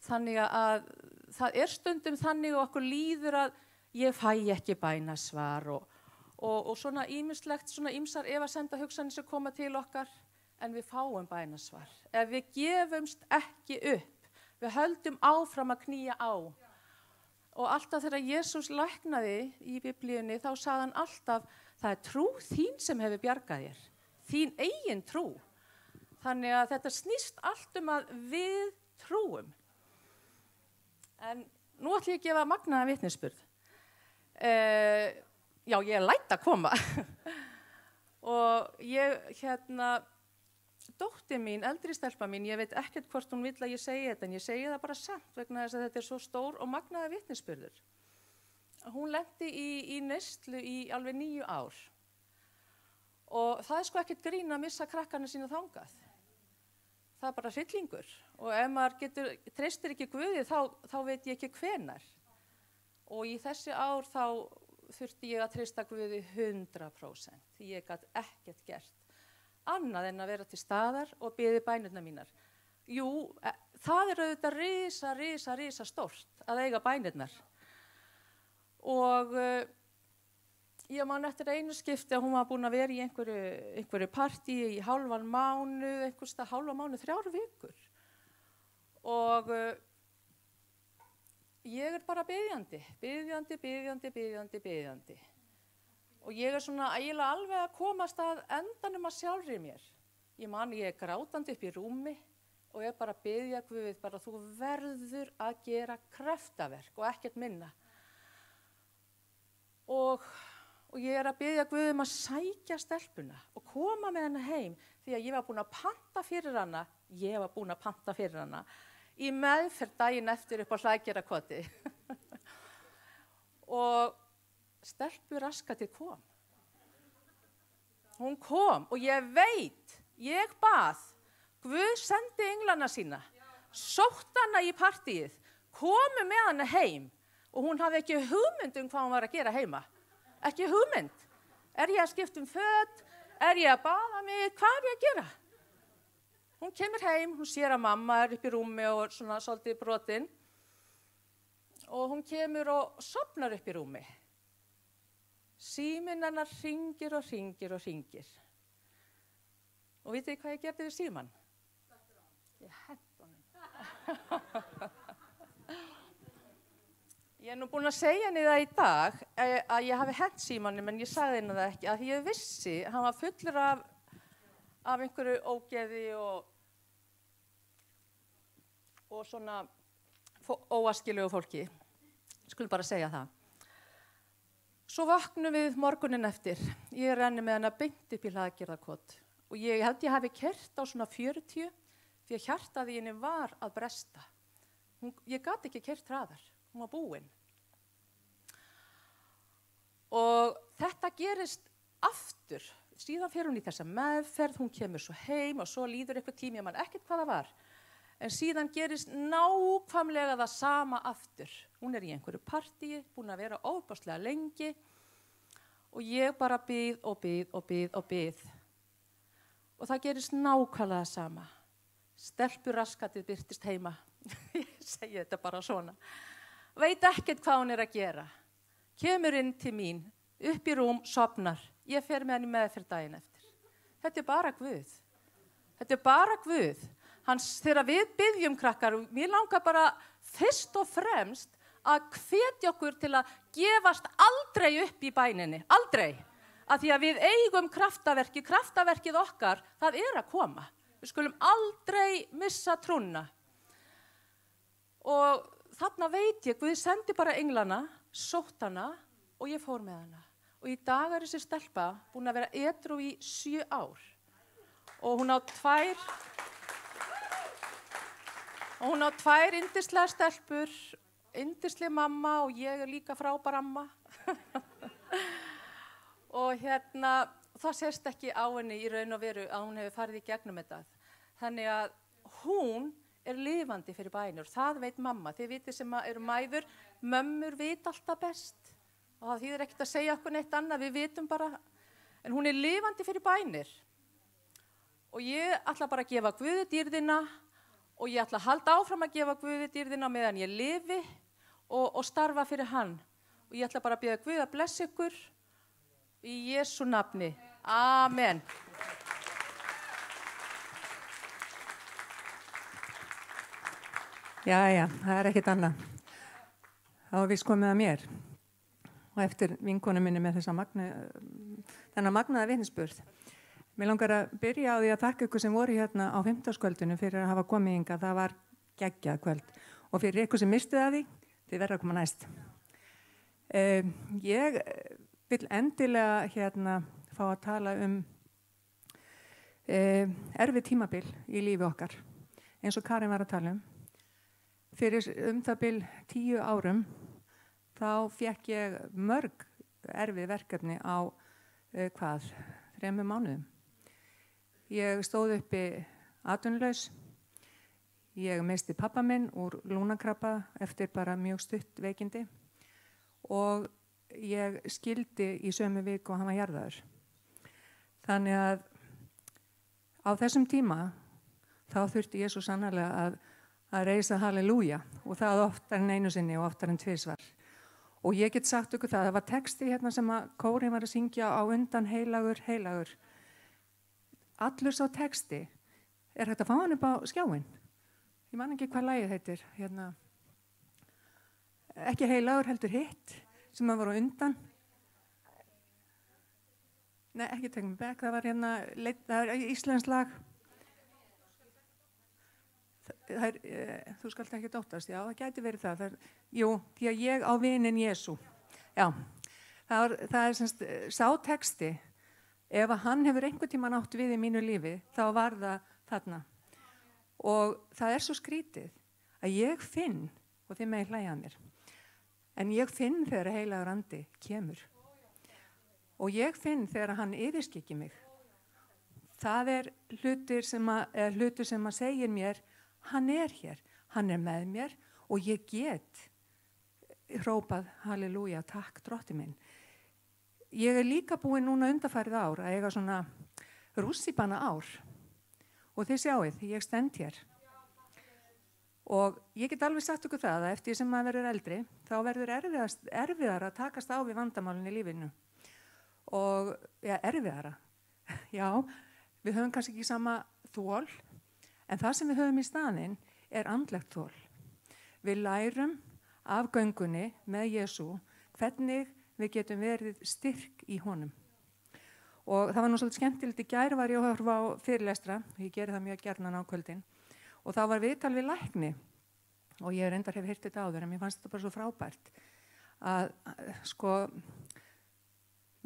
Þannig að það er stundum þannig að okkur líður að ég fæ ekki bænasvar og svona ýmislegt, svona ýmsar efasemda hugsanir sem koma til okkar, en við fáum bænasvar. Ef við gefumst ekki upp, við höldum áfram að knýja á. Og alltaf þegar Jesús læknaði í Biblíunni, þá sagði hann alltaf, það er trú þín sem hefur bjargað þér, þín eigin trú. Þannig að þetta snýst allt að við trúum. En nú ætlum ég að gefa magnaðan vitnisburð. Já, ég læt að koma. Og ég, dóttir mín, eldri stelpa mín, ég veit ekkert hvort hún vill að ég segi þetta, en ég segi það bara samt vegna þess að þetta er svo stór og magnaði vitnisburður. Hún lenti í neyslu í alveg 9 ár. Og það er sko ekkert grín að missa krakkarna sína þangað. Það er bara hryllingur. Og ef maður treystir ekki Guði, þá veit ég ekki hvenær. Og í þessi ár þá þurfti ég að treysta Guði 100%. Ég gat ekkert gert annað en að vera til staðar og biði bænirnar mínar. Jú, það er auðvitað risa stórt að eiga bænirnar. Og ég man eftir einu skipti að hún var búin að vera í einhverju partíi í hálfan mánuð, 3 vikur. Og ég er bara biðjandi. Og ég er svona eiginlega alveg að komast að endanum að sjálfri mér. Ég er grátandi upp í rúmi og ég bara biðja Guð, bara þú verður að gera kraftaverk og ekkert minna. Og ég er að biðja Guð að sækja stelpuna og koma með hana heim, því að ég var búin að panta fyrir hana í meðferð daginn eftir upp á Hlaðgerakoti. Og stelpu raskatið kom. Hún kom og ég bað, Guð sendi englana sína, sótt hana í partíið, komu með hana heim og hún hafði ekki hugmynd hvað hún var að gera heima. Ekki hugmynd. Er ég að skipta föt? Er ég að baða mig? Hvað er ég að gera? Hún kemur heim, hún sér að mamma er upp í rúmi og svona svolítið brotin og hún kemur og sofnar upp í rúmi. Síminn hennar hringir og hringir. Og vitið þið hvað ég gerði við símann? Ég henti honum. Ég er nú búin að segja henni það í dag að ég hafi hent símannum, en ég sagði henni það ekki, að ég vissi að hann var fullur af einhverju ógeði og svona óaskilegu fólki. Skulum bara segja það. Svo vaknum við morgunin eftir. Ég renni með hana beint upp í Hlaðgerðarkot og ég held ég hafi keyrt á svona 40 því að hjartað í henni var að bresta. Ég gat ekki keyrt hraðar, hún var búin. Og þetta gerist aftur, síðan fer hún í þessa meðferð, hún kemur svo heim og svo líður eitthvað tími, ég man ekkert hvað það var. En síðan gerist nákvæmlega það sama aftur. Hún í einhverju partíi, búin að vera ofboðslega lengi og ég bara bíð og bíð og bíð og bíð. Og það gerist nákvæmlega það sama. Stelpuraskatið birtist heima. Ég segi þetta bara svona. Veit ekkert hvað hún að gera. Kemur inn til mín, upp í rúm, sofnar. Ég fer með henni meðferð daginn eftir. Þetta bara Guð. Þetta bara Guð. Þegar við biðjum krakkar, mér langar bara fyrst og fremst að hvetja okkur til að gefast aldrei upp í bæninni. Aldrei. Af því að við eigum kraftaverki. Kraftaverkið okkar, það að koma. Við skulum aldrei missa trúna. Og þarna veit ég, Guð sendi bara englana, sótt hana og ég fór með hana. Og í dag þessi stelpa búin að vera edrú í 7 ár. Og hún á 2 yndislega stelpur, yndisleg mamma og ég líka frábær amma. Og það sést ekki á henni í raun og veru að hún hefur farið í gegnum þetta. Þannig að hún lifandi fyrir bænir. Það veit mamma. Þið vitið sem eru mæður, mömmur vit alltaf best. Og það þýðir ekkert að segja okkur neitt annað, við vitum bara. En hún lifandi fyrir bænir. Og ég ætla bara að gefa Guði dýrðina og ég ætla að halda áfram að gefa Guði dýrðina meðan ég lifi og starfa fyrir hann. Og ég ætla bara að biðja Guð að blessa ykkur í Jesú nafni. Amen. Jæja, það ekkert annað. Þá við komið að mér. Og eftir vinkonu minni með þennan magnaða vitnisburð. Mér langar að byrja á því að þakka ykkur sem voru hérna á 50-skvöldinu fyrir að hafa komið hingað. Það var geggjað kvöld. Og fyrir ykkur sem mistið að því, þið verða að koma næst. Ég vil endilega fá að tala erfið tímabil í lífi okkar. Eins og Karin var að tala Fyrir það bil 10 árum þá fékk ég mörg erfið verkefni á 3 mánuðum. Ég stóð uppi atvinnulaus. Ég missti pabba minn úr lungnakrabba eftir bara mjög stutt veikindi og ég skildi í sömu viku og hann var jarðaður. Þannig að á þessum tíma þá þurfti ég svo sannarlega að reisa halleluja og það oftar en einu sinni og oftar en 2 svar. Og ég get sagt ykkur það var texti hérna sem að kórinn var að syngja á undan heilagur, heilagur. Allur sá texti hægt að fá hann upp á skjáinn. Ég man ekki hvað lagið heitir. Ekki heilagur heldur hitt sem að var á undan. Nei, ekki Take Me Back, það var íslenskt lag. Þú skalt ekki óttast, já, það gæti verið það. Jú, því að ég á vininn Jesú. Já, það semst sá texti, ef að hann hefur einhvern tímann átt við í mínu lífi, þá var það þarna. Og það svo skrítið að ég finn, og þið megi hlæja að mér, en ég finn þegar heilagur andi kemur. Og ég finn þegar hann yfirskikki mig. Það hlutur sem að segir mér, hann hér, hann með mér og ég get hrópað halleluja, takk drotti minn. Ég líka búin núna undanfarið ár að eiga svona rússíbana ár og þið sjáið, ég stend hér. Og ég get alveg sagt ykkur það að eftir sem maður verður eldri, þá verður erfiðara að takast á við vandamálin í lífinu. Og erfiðara. Já, við höfum kannski ekki sama þol, en það sem við höfum í staðinn andlegt þol. Við lærum af göngunni með Jesú hvernig við getum verið styrk í honum. Og það var nú svolítið skemmtilegt, í gær var ég að horfa á fyrirlestra, ég geri það mjög gjarnan á kvöldin, og þá var viðtal við lækni, og ég reyndar hef heyrt þetta áður, en mér fannst þetta bara svo frábært, að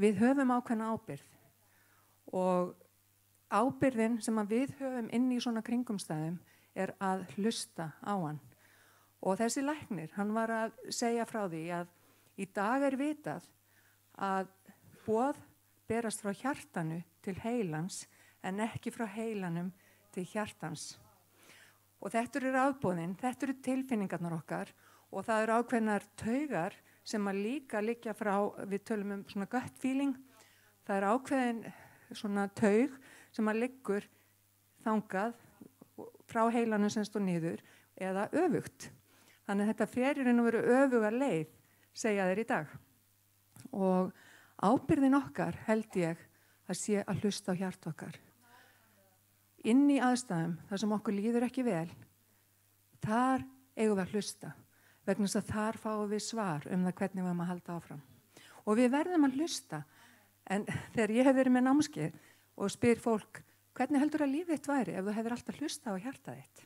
við höfum ákveðna ábyrgð, og ábyrgðin sem að við höfum inn í svona kringumstæðum er að hlusta á hann. Og þessi læknir, hann var að segja frá því að í dag er vitað að boð berast frá hjartanu til heilans en ekki frá heilanum til hjartans. Og þetta eru rafboðin, þetta eru tilfinningarnar okkar og það eru ákveðnar taugar sem að líka liggja frá, við tölum svona gut feeling, það er ákveðin svona taug sem að liggur þangað frá heilanum semst og niður eða öfugt. Þannig að þetta fer í raun og veru öfuga leið, segja þeir í dag. Og ábyrðin okkar held ég að sé að hlusta á hjart okkar. Inn í aðstæðum þar sem okkur líður ekki vel, þar eigum við að hlusta. Vegna þess að þar fáum við svar það hvernig við erum að halda áfram. Og við verðum að hlusta. En þegar ég hef verið með námskeið og spyr fólk, hvernig heldur að lífið þitt væri ef þú hefur alltaf hlusta á hjartað þitt?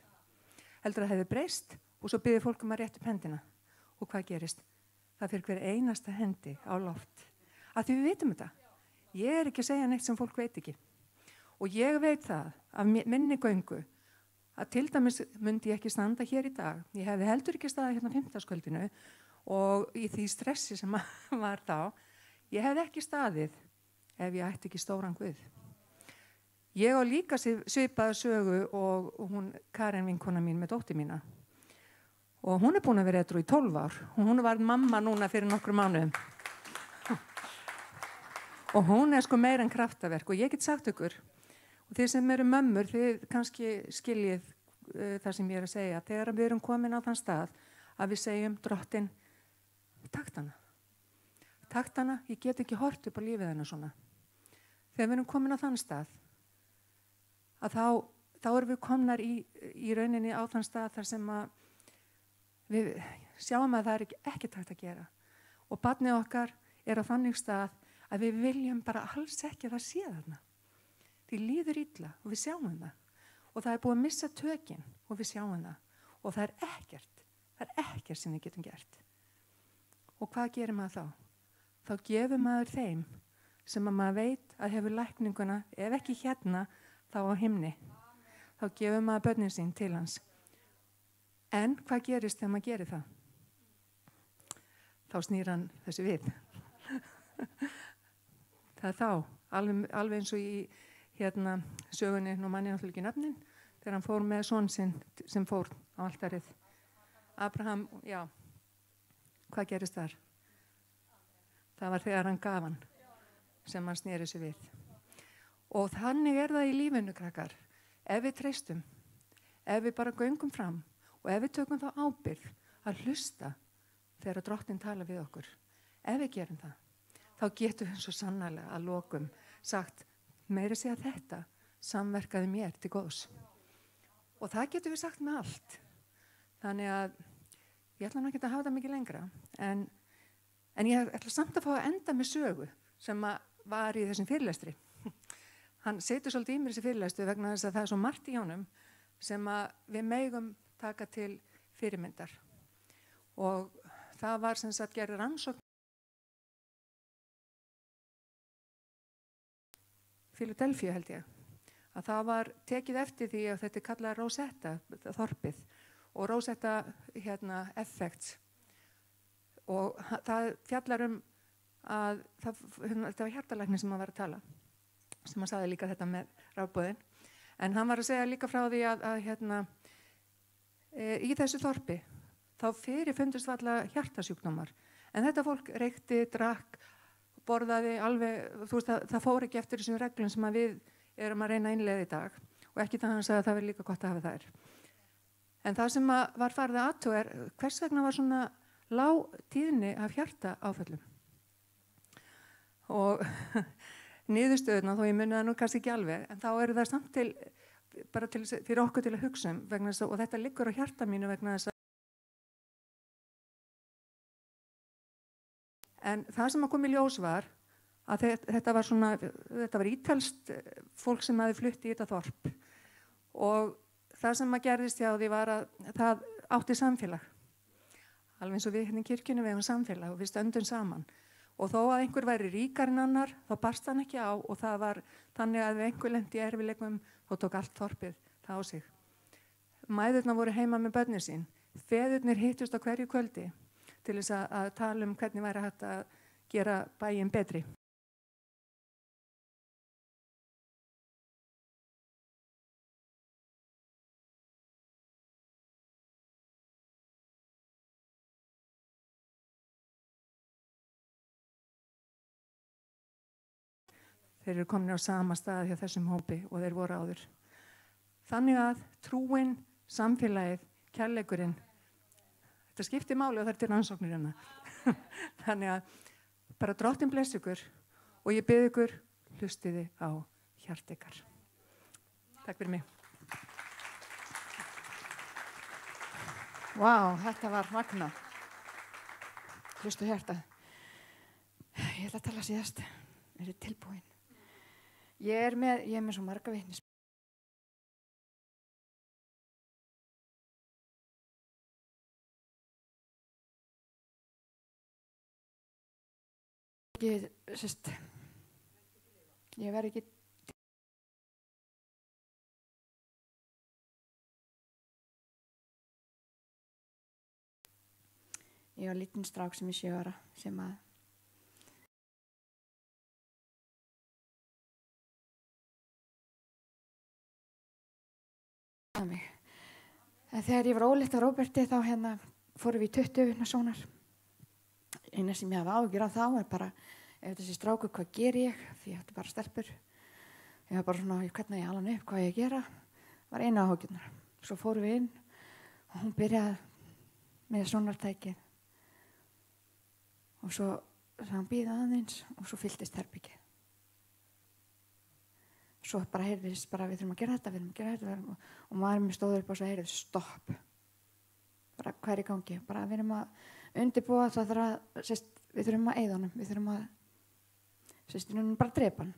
Heldur að það hefur breyst og svo byrðir fólk að rétta upp hendina. Og hvað gerist? Það fyrir hver einasta hendi á loft. Af því við vitum þetta. Ég er ekki að segja neitt sem fólk veit ekki. Og ég veit það af minni göngu að til dæmis myndi ég ekki standa hér í dag. Ég hefði heldur ekki staðið hérna á 5. og í því stressi sem var þá, ég hefði ekki staðið ef ég ætti ekki stóran Guð. Ég á líka svipaða sögu og hún, Karen vinkona mín með dóttir mína. Og hún er búin að vera edrú í 12 ár. Hún var mamma núna fyrir nokkrum mánuðum. Og hún er sko meira en kraftaverk og ég get sagt ykkur, og þið sem eru mömmur, þið kannski skiljið það sem ég er að segja, þegar við erum komin á þann stað að við segjum Drottinn, takt hana. Takt hana, ég get ekki hort upp á lífið hennar svona. Þegar við erum komin á þann stað, að þá erum við komnar í rauninni á þann stað þar sem að við sjáum að það er ekki takt að gera. Og barnið okkar er á þannig stað að við viljum bara alls ekki að það sé þarna. Því líður illa og við sjáum það. Og það er búið að missa tökin og við sjáum það. Og það er ekkert sem við getum gert. Og hvað gerir maður þá? Þá gefur maður þeim sem að maður veit að hefur lækninguna, ef ekki hérna, þá á himni. Þá gefur maður börnin sín til hans. En hvað gerist þegar maður gerir það? Þá snýr hann þessu við. Það er þá, alveg eins og í sögunni, nú manni náttúrulega ekki nöfnin, þegar hann fór með son sinn sem fór á altarið. Abraham, já, hvað gerist þar? Það var þegar hann gaf hann sem hann sneri sig við. Og þannig er það í lífinu, krakkar. Ef við treystum, ef við bara göngum fram og ef við tökum þá ábyrgð að hlusta þegar Drottinn tala við okkur, ef við gerum það, þá getum við svo sannarlega að lokum sagt, meira segja þetta samverkaði mér til góðs. Og það getum við sagt með allt. Þannig að ég ætla nú ekki að hafa það mikið lengra, en ég ætla samt að fá að enda með sögu sem var í þessum fyrirlestri. Hann setur svolítið í mér þessi fyrirlestri vegna þess að það er svo margt í honum sem við megum taka til fyrirmyndar. Og það var sem sagt gerði rannsókn Philadelphia held ég, að það var tekið eftir því að þetta er kallað Rosetta þorpið og Rosetta effects og það fjallar að þetta var hjartalæknir sem hann var að tala, sem hann sagði líka þetta með rafboðin, en hann var að segja líka frá því að í þessu þorpi þá fundust varla hjartasjúkdómar, en þetta fólk reykti, drakk, borðaði alveg, þú veist, það fór ekki eftir þessum reglum sem við erum að reyna að innleiða í dag og ekki það hann sagði að það verður líka gott að hafa þær. En það sem var farið að athuga er hvers vegna var svona lág tíðni af hjartaáföllum. Og niðurstöðuna, þó ég muni það nú kannski ekki alveg, en þá eru það samt fyrir okkur til að hugsa vegna þess og þetta liggur á hjarta mínu vegna þess En það sem kom í ljós var að þetta var ítalskt fólk sem hafði flutt í þetta þorp og það sem gerðist hjá því var að það átti samfélag. Alveg eins og við hérna í kirkjunni við eigum samfélag og við stöndum saman. Og þó að einhver væri ríkar en annar, þá barst hann ekki á og það var þannig að ef einhver lenti í erfiðleikum þá tók allt þorpið það á sig. mæðurnar voru heima með börnin sín. Feðurnir hittust á hverju kvöldi til þess að tala hvernig væri hægt að gera bæinn betri. Þeir eru komin á sama stað hjá þessum hópi og þeir voru áður. Þannig að trúin, samfélagið, kærleikurinn, þetta skiptir máli og það er til rannsóknir hérna. Þannig að bara Drottinn blessi ykkur og ég bið ykkur hlustiði á hjart ykkar. Takk fyrir mig. Vá, þetta var magnað. Hlustu hjarta. Ég ætla að tala síðast. Er þið tilbúin? Ég er með svo marga vitnis. Ég verð ekki Ég var lítinn strák sem er 7 ára sem að mig. En þegar ég var ólétt af Róberti þá fórum við í 20 sónar. Eina sem ég hafa áhyggjur af þá er bara ef þessi strákur, hvað ger ég? Því ég ætti bara stelpur. Ég var bara svona, hvernig ég alveg upp hvað ég gera. Var eina áhyggjurnar. Svo fórum við inn og hún byrjaði með sónartækið. Og svo hann bíða aðeins og svo fylltist herbyggið. Svo bara heyrðist bara við þurfum að gera þetta, og maður mér stóður upp og svo heyrðist stopp. Bara hvað er í gangi? Bara við erum að undirbúa það við þurfum að eyða honum, við þurfum að bara drepa hann.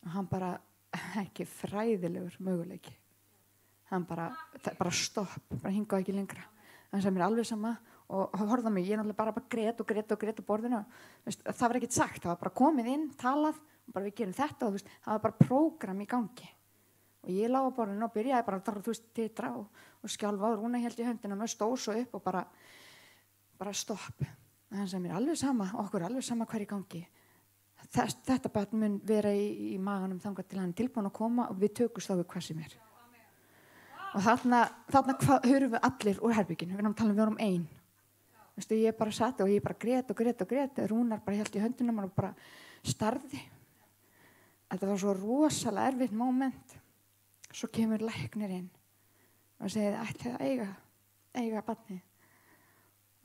Og hann bara ekki fræðilegur möguleiki. Hann bara stopp, bara hingaði ekki lengra. Hann sagði mér alveg sama og horfði á mig, ég náttúrulega bara grét á borðinu. Það var ekkert sagt, það var bara komið inn, talað, bara við gerum þetta og það var bara prógram í gangi. Og ég lá á borðinu og byrjaði bara að titra og skjálfa og Rúna held í höndina með stóð svo upp og bara stopp. Og hann sagði mér alveg sama, okkur alveg sama hvað er í gangi. Þetta barn mun vera í maganum þangað til hann er tilbúin að koma og við tökumst á við hvað sem er. Og þarna hörum við allir úr herbygginu, við erum að tala við erum ein. Ég bara satt og ég bara grét, Rúnar bara held í höndina og bara starði. Þetta var svo rosalega erfitt moment. Svo kemur læknir inn og segir, ætlið að eiga barnið.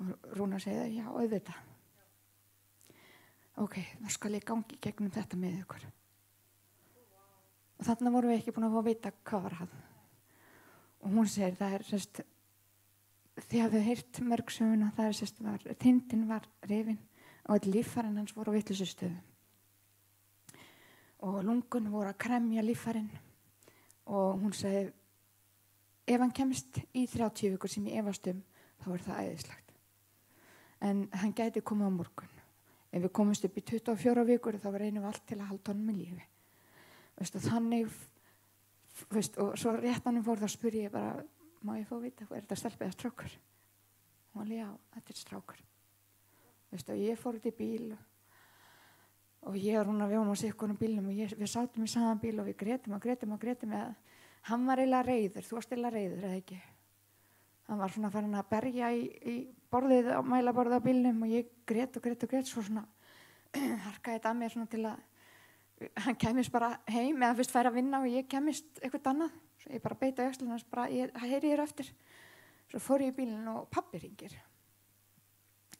Og Rúnar segir, já, auðvitað. Ok, þá skal ég gangi gegnum þetta með ykkur. Og þarna vorum við ekki búin að fá að vita hvað var hann. Og hún segir, það er þið hafið heyrt mörg söguna, það er tindin var rifin og öll líffærin hans voru á vitlausu stöðum. Og lungun voru að kremja líffærin og hún segi, ef hann kemst í 30 vikur sem ég efast þá er það æðislegt. En hann gæti komið á morgun. Ef við komumst upp í 24 vikur þá reynum við allt til að halda honum í lífi. Þannig, og svo rétt hann fór þá spurði ég bara, má ég fá að vita, er þetta stelpa eða strákur? Hún var, já, þetta er strákur. Ég fór út í bíl og ég og Rúnar við vorum á sikkurum bílnum og við sátum í saman bíl og við grétum eða hann var eiginlega reiður, þú varst eiginlega reiður eða ekki. Hann var svona farin að berja í borðið á mælaborðið á bílnum og ég grét svo svona harkaði þetta að mér svona til að hann kæmist bara heim eða fyrst færi að vinna og ég kæmist eitthvað annað. Svo ég bara beiti á öxlunum hans bara, ég heyri þér eftir. Svo fór ég í bílinn og pabbi hringir.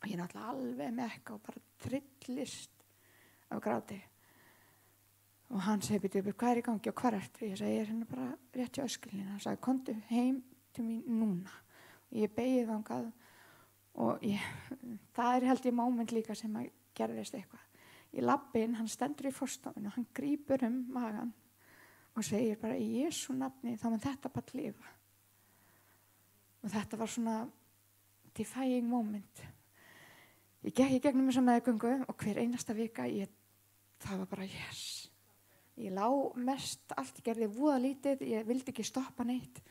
Og ég náttúrulega alveg með ekka og bara trillist af gráti. Og hann segi, byrju, hvað er í gangi og hvað ertu? Ég segi, ég er bara rétt hjá öskulinu. Hann sagði, komdu heim til mín núna. Og ég beigði þangað og það held ég moment líka sem að gerðist eitthvað. Ég labbi inn, hann stendur í forstofinu og hann grípur magann og segir bara, í Jesú nafni þá mun þetta bara lifa. Og þetta var svona defying moment. Ég gekk í gegnum þessa meðgöngu og hver einasta vika, það var bara yes. Ég lá mest, allt gerði voða lítið, ég vildi ekki stoppa neitt.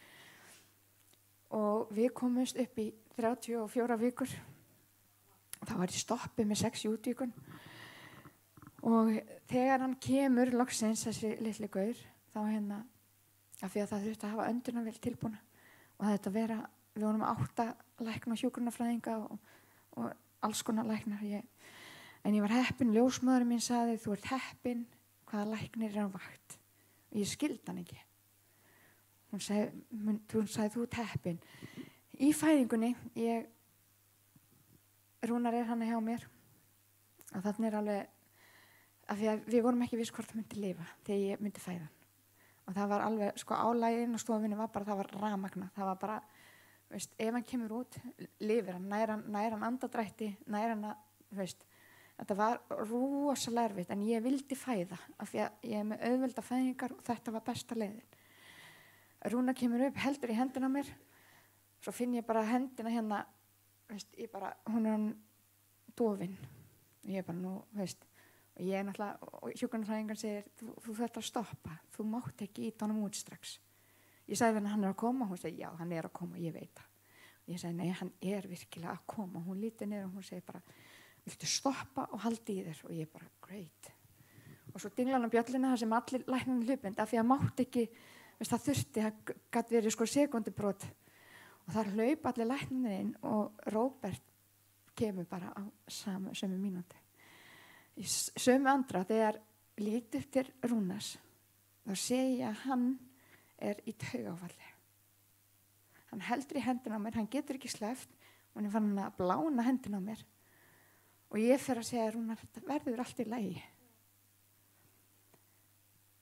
við komumst upp í 34 vikur. Þá var ég stoppið með 6 í útvíkun. Og þegar hann kemur loksins, þessi litli gaur, þá af því að það þurfti að hafa öndunarvél tilbúna. Og þetta vera, við vorum 8 lækna og hjúkrunarfræðinga og alls konar læknar. En ég var heppin, ljósmóðurinn mín sagði, þú ert heppin, hvaða læknir á vakt. Og ég skildi hann ekki. Hún sagði, þú ert heppin. Í fæðingunni, Rúnar hann hjá mér. Og þannig alveg, af því að við vorum ekki viss hvort það myndi lifa þegar ég myndi fæða hann. Og það var alveg, álæginn og stofinni var bara, það var rafmagna. Það var bara, ef hann kemur út, lifir hann, nær hann andadrætti, nær hann að, þetta var rosalega erfitt, en ég vildi fæða, af því að ég með auðvelda fæðingar og þetta var besta leiðin. Rúna kemur upp, heldur í hendina á mér, svo finn ég bara hendina hún hann dofin. Og ég bara og ég náttúrulega, og hjúkrunarfræðingar segir, þú þarft að stoppa, þú mátt ekki íta honum út strax. Ég sagði henni, hann að koma, hún segi, já, hann að koma, ég veit það. Og ég segi, nei, hann virkilega að koma. Hún lítur niður og hún segir bara, viltu stoppa og haldi í þér? Og ég bara, great. Og svo dingla hann á bjöllina það sem allir læknarnir hlupindi, af því að mátt ekki, það þurfti, það gat verið sekúndubrot. Og þar hlaup allir læknarnir inn og Róbert kemur bara á sömu mínúti. Í sömu andra, þegar lít upp til Rúnars, þá segi ég að hann í taugáfalli. Hann heldur í hendina á mér, hann getur ekki sleppt og hann fann að blána hendina á mér. Og ég fer að segja, Rúnar, þetta verður allt í lagi.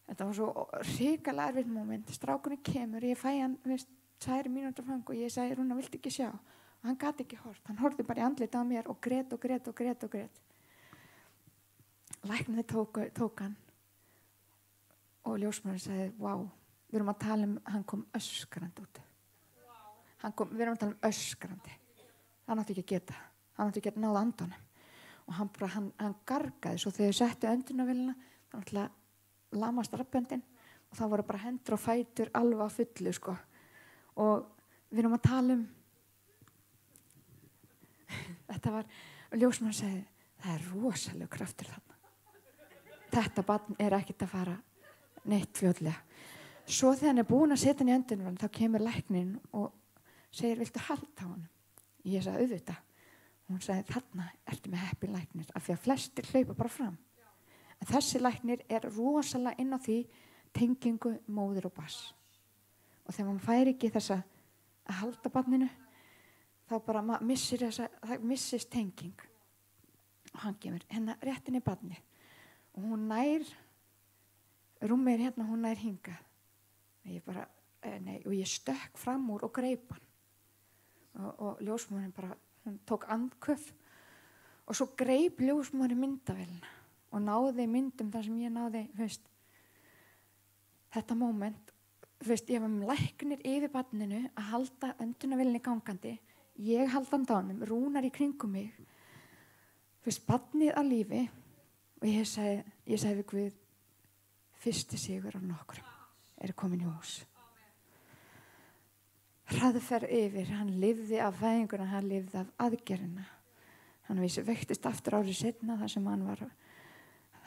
Þetta var svo hrikalega erfitt moment. Strákurinn kemur, ég fæ hann 2 mínútur fang og ég segi, Rúnar, viltu ekki sjá? Og hann gat ekki hort. Hann horfði bara í andlitið á mér og grét og grét og grét og grét. Læknirnir tók hann og ljósmóðurinn sagði, vá, við erum að tala hann kom öskrandi út. Við erum að tala öskrandi. Hann átti ekki að geta. Hann átti ekki að náða andanum. Og hann gargaði svo þegar þau settu öndunarvélina, þá náttúrulega lamast rabböndin og þá voru bara hendur og fætur alveg á fullu, Og við erum að tala þetta var, og ljósmóðurinn sagði, það rosalega kraftur þarna. Þetta barn ekkert að fara neitt fljótlega. Svo þegar hann búinn að setja hann í öndunarvél, þá kemur læknirinn og segir, viltu halda á honum? Ég sagði, auðvitað. Hún sagði, þarna ertu með heppin læknir, af því að flestir hlaupa bara fram. En þessi læknir rosalega inn á því tengingu móðir og barns. Og þegar maður fær ekki þessa að halda barninu, þá bara það missist tenging. Og hann kemur rétt inn í barni. Og hún nær, rúmið hérna, hún nær hingað. Og ég bara, og ég stökk fram úr og greip hann. Og ljósmóðurinn bara, hún tók andköf. Og svo greip ljósmóðurinn myndavélina. Og náði myndum þar sem ég náði, þetta moment. Ég var með læknir yfir barninu að halda öndunarvélinni gangandi. Ég haldi andanum, Rúnar í kringum mig. Barnið á lífi. Og ég sagði við Guð, fyrsti sigur á nokkrum komin í hús. Hraðferð yfir, hann lifði af fæðinguna, hann lifði af aðgerðina. Hann veiktist aftur árið seinna þar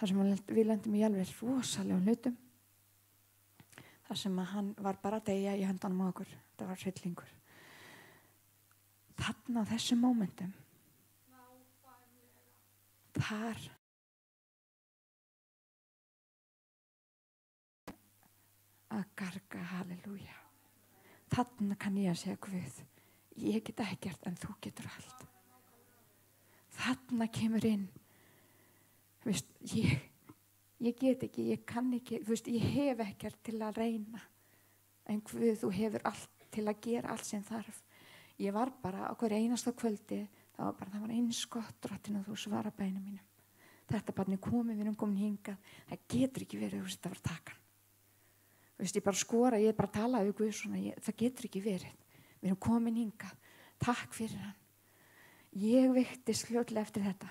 sem við lendum í alveg rosalegum hlutum. Þar sem hann var bara að deyja í höndunum á okkur. Þetta var hryllingur. Þarna á þessum mómentum, þar að garga, halleluja. Þarna kann ég að segja, Guð, ég get ekkert en þú getur allt. Þarna kemur inn, ég get ekki, ég kann ekki, ég hef ekkert til að reyna. En Guð, þú hefur allt til að gera allt sem þarf. Ég var bara á hverju einasta kvöldi, það var eins gott, Drottinn, að þú svara bænum mínum. Þetta barni komið, við erum komin hingað, það getur ekki verið, þetta var takan. Ég bara skora, ég bara talaði við Guð svona, það getur ekki verið. Við erum komin hingað, takk fyrir hann. Ég veiktist fljótlega eftir þetta.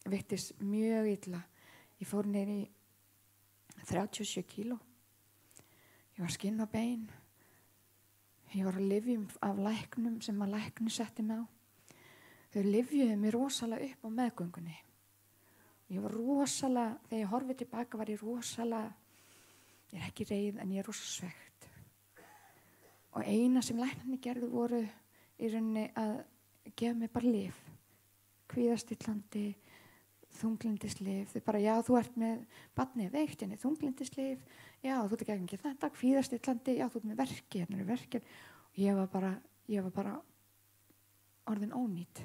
Ég veiktist mjög illa. Ég fór niður í 37 kíló. Ég var skinn og bein. Ég var að lyfjum af læknum sem að lækni setti mig á. Þau lyfjuðu mig rosalega upp á meðgöngunni. Ég var rosalega, þegar ég horfið tilbaka var ég rosalega, ég ekki reið en ég rosalega svegt. Og eina sem læknarnir gerðu voru í rauninni að gefa mig bara lyf. Kvíðastillandi, þunglyndislyf. Þau bara, já, þú ert með barnið veikt, en þunglyndislyf, já, þú ert ekki þetta, kvíðastillandi, já, þú ert með verki, hérna er verkið. Og ég var bara orðin ónýt.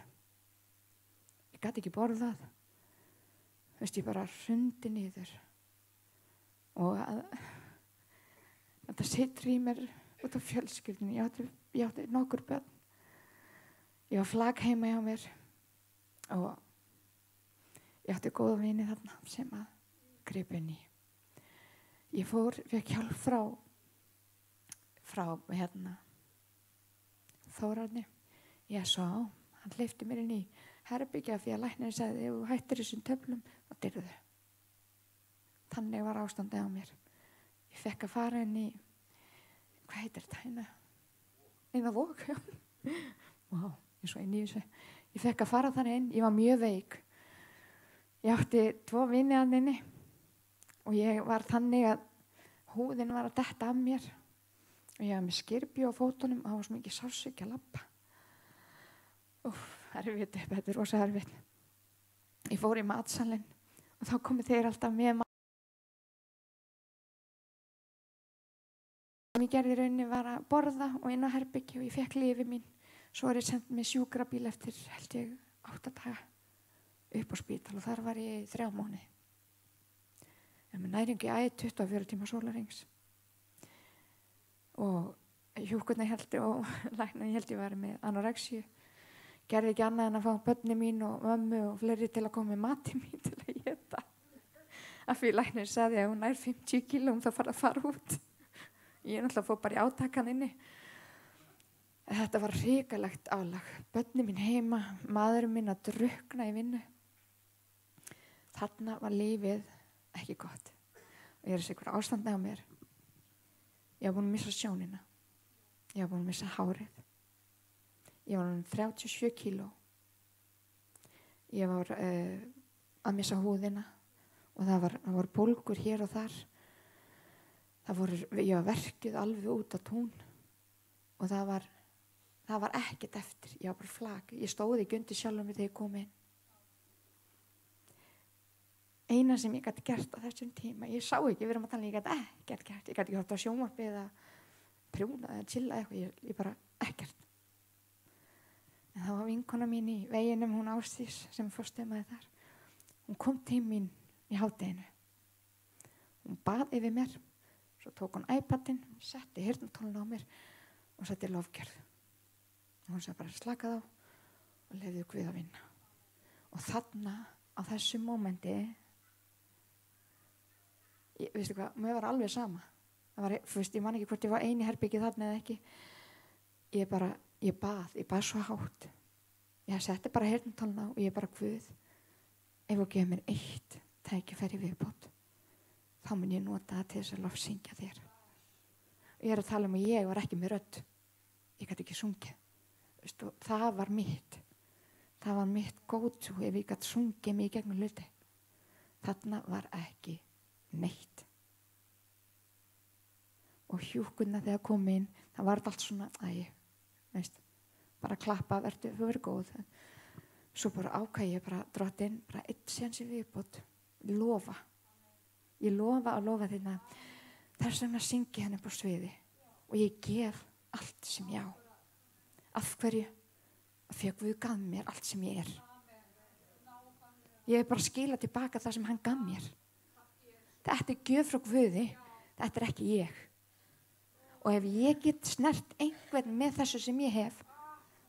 Ég gat ekki borðað. Veist, ég bara hrundi niður. Og þetta situr í mér út af fjölskyldunni. Ég átti nokkur börn. Ég var flak heima hjá mér og ég átti góða vini þarna sem að gripu inn í. Ég fékk hjálp frá Þórarni. Ég sá, hann hleypti mér inn í herbyggja því að læknirinn sagði, ef þú hættir þessum töflum, þá dyrðu. Þannig var ástandið á mér. Ég fekk að fara inn í, hvað heitir þetta? Inn á Vog, já. Vá, ég svo inn í þessu. Ég fekk að fara þannig inn, ég var mjög veik. Ég átti 2 vini að inni og ég var þannig að húðin var að detta af mér. Og ég var með skyrpju á fótunum og það var svo mikið sársauki að labba. Erfitt, þetta er rosa erfitt. Ég fór í matsalinn og þá komu þeir alltaf með mat. Ég gerði í rauninni var að borða og inn á herbyggju og ég fekk lyfi mín. Svo var ég send með sjúkrabíl eftir, held ég, 8 daga upp á spítal og þar var ég 3 mánuði. En með næringu í æð 24 tíma sólarhrings. Og hjúkurna held og læknarnir held ég var með anorexíu. Gerði ekki annað en að fá börni mín og mömmu og fleiri til að koma með mati mín til að éta. Af því læknirinn sagði að hún nær 50 kílóum þá fara að fara út. Ég náttúrulega fór bara í átakan inni. Þetta var hrikalegt álag. Börni mín heima, maðurinn minn að drukkna í vinnu. Þarna var lífið ekki gott. Og ég er þessi hver ástandi á mér. Ég var búin að missa sjónina. Ég var búin að missa hárið. Ég var 37 kíló. Ég var að missa húðina og það var bólgur hér og þar. Ég var verkjuð alveg út á tún og það var ekkert eftir. Ég var bara flak. Ég stóði ekki undir sjálfum mig þegar ég kom inn. Eina sem ég gæti gert á þessum tíma, ég sá ekki, við erum að tala, ég gæti ekkert gert. Ég gæti ekki hort á sjónvarpið eða prjóna eða chilla eitthvað, ég bara ekkert. En það var vinkona mín í veginum, hún Ásdís, sem forstöðmaði þar. Hún kom til mín í hádeginu. Hún bað yfir mér, svo tók hún iPadinn, setti heyrnartólin á mér og setti lofgjörð. Og hún sagði bara slakað á og leyfðu Guð að vinna. Og þarna, á þessu mómenti, veistu hvað, mér var alveg sama. Ég man ekki hvort ég var eini herbyggið þarna eða ekki. Ég bað svo hátt. Ég setti bara heyrnartólin á og ég bara Guð, ef þú gefur mér eitt tækifæri viðbót, þá mun ég nota það til þess að lofsyngja þér. Og ég er að tala um að ég var ekki með rödd. Ég gæti ekki sungið. Veistu, það var mitt. Það var mitt go-to ef ég gæti sungið mig í gegnum hluti. Þarna var ekki neitt. Og hjúkunna þegar kom inn, það var allt svona, veist, bara klappa, þú verður góð. Svo bara ákvað ég bara drottinn, bara eitt sénsi viðbót, lofa. Ég lofa að lofa þérna. Þess vegna syngi henni upp á sviði og ég gef allt sem ég á. Af hverju? Því að Guð gaf mér allt sem ég er. Ég er bara að skila tilbaka það sem hann gaf mér. Þetta er gjöf frá Guði, þetta er ekki ég. Og ef ég get snert einhvern með þessu sem ég hef,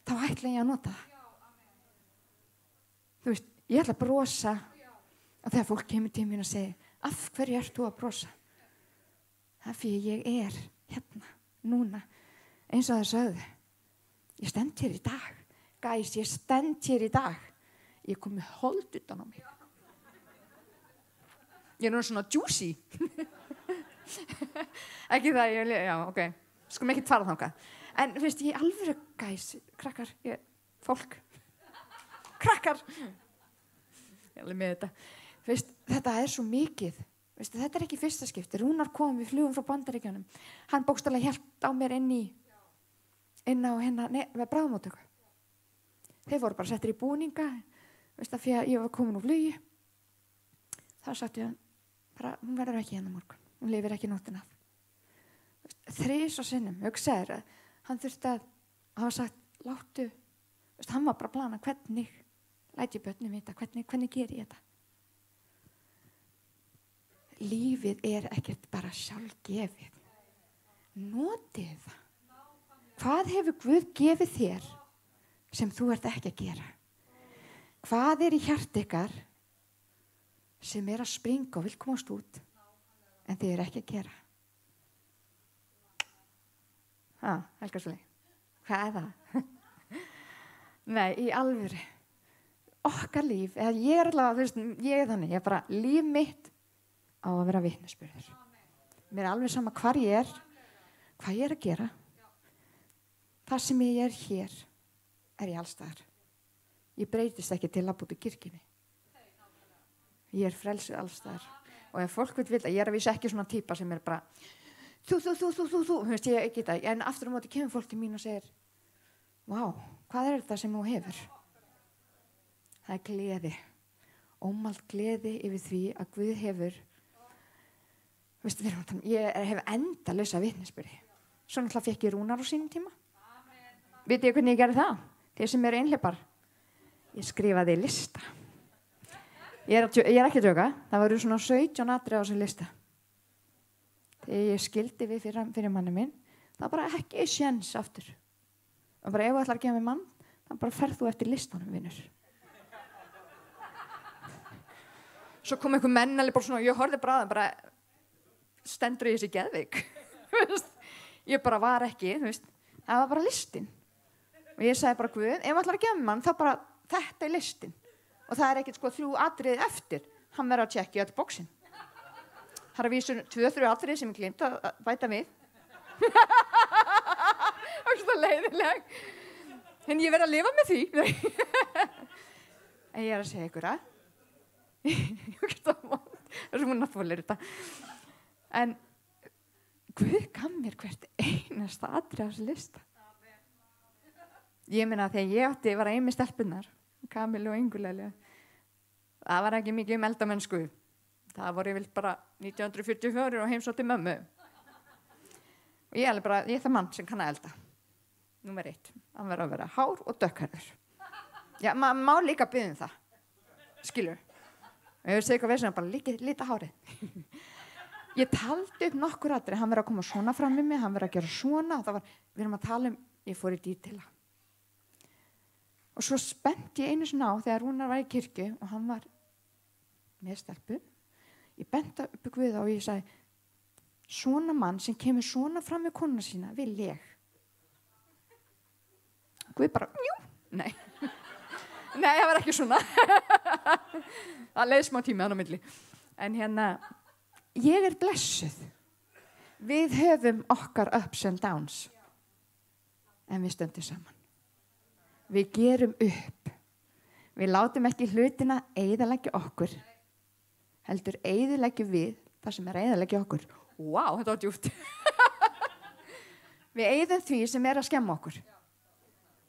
þá ætla ég að nota það. Þú veist, ég ætla að brosa og þegar fólk kemur til mín og segir, af hverju ert þú að brosa? Það er fyrir ég er hérna, núna, eins og það sögðu. Ég stend hér í dag. Guys, ég stend hér í dag. Ég kom með hold utan á mig. Ég er nú svona juicy. Ekki það, já, ok. Skulum ekki fara þangað. En þú veist, ég alvöru gæs, krakkar, fólk, krakkar, ég alveg með þetta. Þú veist, þetta svo mikið. Veistu, þetta ekki fyrsta skipti. Rúnar kom, við flugum frá Bandaríkjunum. Hann bókstaflega hélt á mér inn á með bráðamóttöku. Þeir voru bara settir í búninga, veistu, því að ég var komin úr flugi. Það sagði hann, bara, hún verður ekki hérna morgun. Hún lifir ekki nóttina af. 3 sinnum, hugsaður, hann þurfti að hafa sagt, láttu, veistu, hann var bara að plana hvernig, læt ég börnum vita, hvernig geri ég þetta. Lífið ekkert bara sjálfgefið. Notið það. Hvað hefur Guð gefið þér sem þú ert ekki að gera? Hvað í hjarta ykkar sem að springa og vil komast út en þið ekki að gera? Helga Sóley. Hvað það? Nei, í alvöru. Okkar líf, eða ég allavega, þú veist, ég þannig, ég bara, líf mitt á að vera vitnisburður. Mér alveg sama hvar ég hvað ég að gera. Það sem ég hér, ég allstaðar. Ég breytist ekki til að búti kirkjunni. Ég frelsuð allstaðar. Og ef fólk vil vita, ég að vísa ekki svona típa sem bara, þú, þú veist, ég geta, en aftur á móti kemur fólk til mín og segir, vá, hvað þetta sem þú hefur? Það gleði. Ómælt gleði yfir því að Guð hefur. Veistu, ég hef endalausa vitnisburði. Svo náttúrulega fékk ég Rúnar á sínum tíma. Vitið ég hvernig ég gerði það? Þeir sem einhleypar. Ég skrifaði lista. Ég ekki að djóka. Það voru svona 17 atriði á þessu lista. Þegar ég skildi við fyrir manni minn, það bara ekki séns aftur. Og bara ef þú ætlar að gefa mig mann, þá bara ferð þú eftir listanum, vinur. Svo kom einhver menn alveg bara svona, ég horfði bara að bara stendur í þessi geðveik. Ég bara var ekki, þú veist, það var bara listin. Og ég sagði bara, Guð, ef allar að gefa mann, þá bara, þetta listin. Og það ekkert 3 atriði eftir. Hann verður að tjekka í öll bóksin. Það vísur 2-3 atriði sem ég glemt að bæta við. Það var svona leiðileg. En ég verð að lifa með því. En ég að segja ykkur að. Það er svona þólir þetta. En Guð gaf mér hvert einasta atriði á þessu lista. Ég meina þegar ég var ein með stelpunnar, Kamilu og Ingulæli, það var ekki mikið eldamennsku. Það voru ég vilt bara 1944 og heimsótti mömmu. Og ég bara, ég það mann sem kann að elda. Númer 1, hann verður að vera hár og dökkhærður. Já, maður má líka biðja það. Skilur. Og ég segja eitthvað veist, bara líta hárið. Ég taldi upp nokkur atriði, hann verður að koma svona fram með mig, hann verður að gera svona. Við erum að tala ég fór í dítila. Og svo spennt ég einu sinna á þegar Rúnar var í kirkju og hann var með stelpu. Ég benti upp Guð og ég sagði, svona mann sem kemur svona fram með konuna sína, vil ég. Guð bara, jú, nei. Nei, það var ekki svona. Það leið smá tími hann á milli. En ég blessuð. Við höfum okkar ups and downs. En við stöndum saman. Við gerum upp. Við látum ekki hlutina eyðileggja okkur. Heldur eyðileggja við það sem eyðileggja okkur. Vá, þetta var djúpt. Við eyðum því sem að skemma okkur.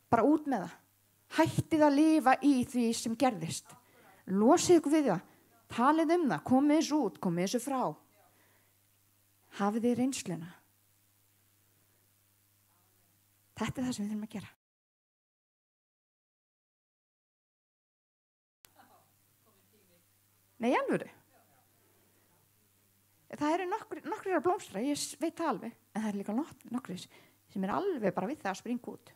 Bara út með það. Hættið að lifa í því sem gerðist. Losið ykkur við það. Talið það. Komið þessu út, komið þessu frá. Hafið þið reynsluna. Þetta það sem við þurfum að gera. Nei, alvöru. Það eru nokkrir að blómstra, ég veit það alveg, en það líka nokkrir sem alveg bara við það að springa út.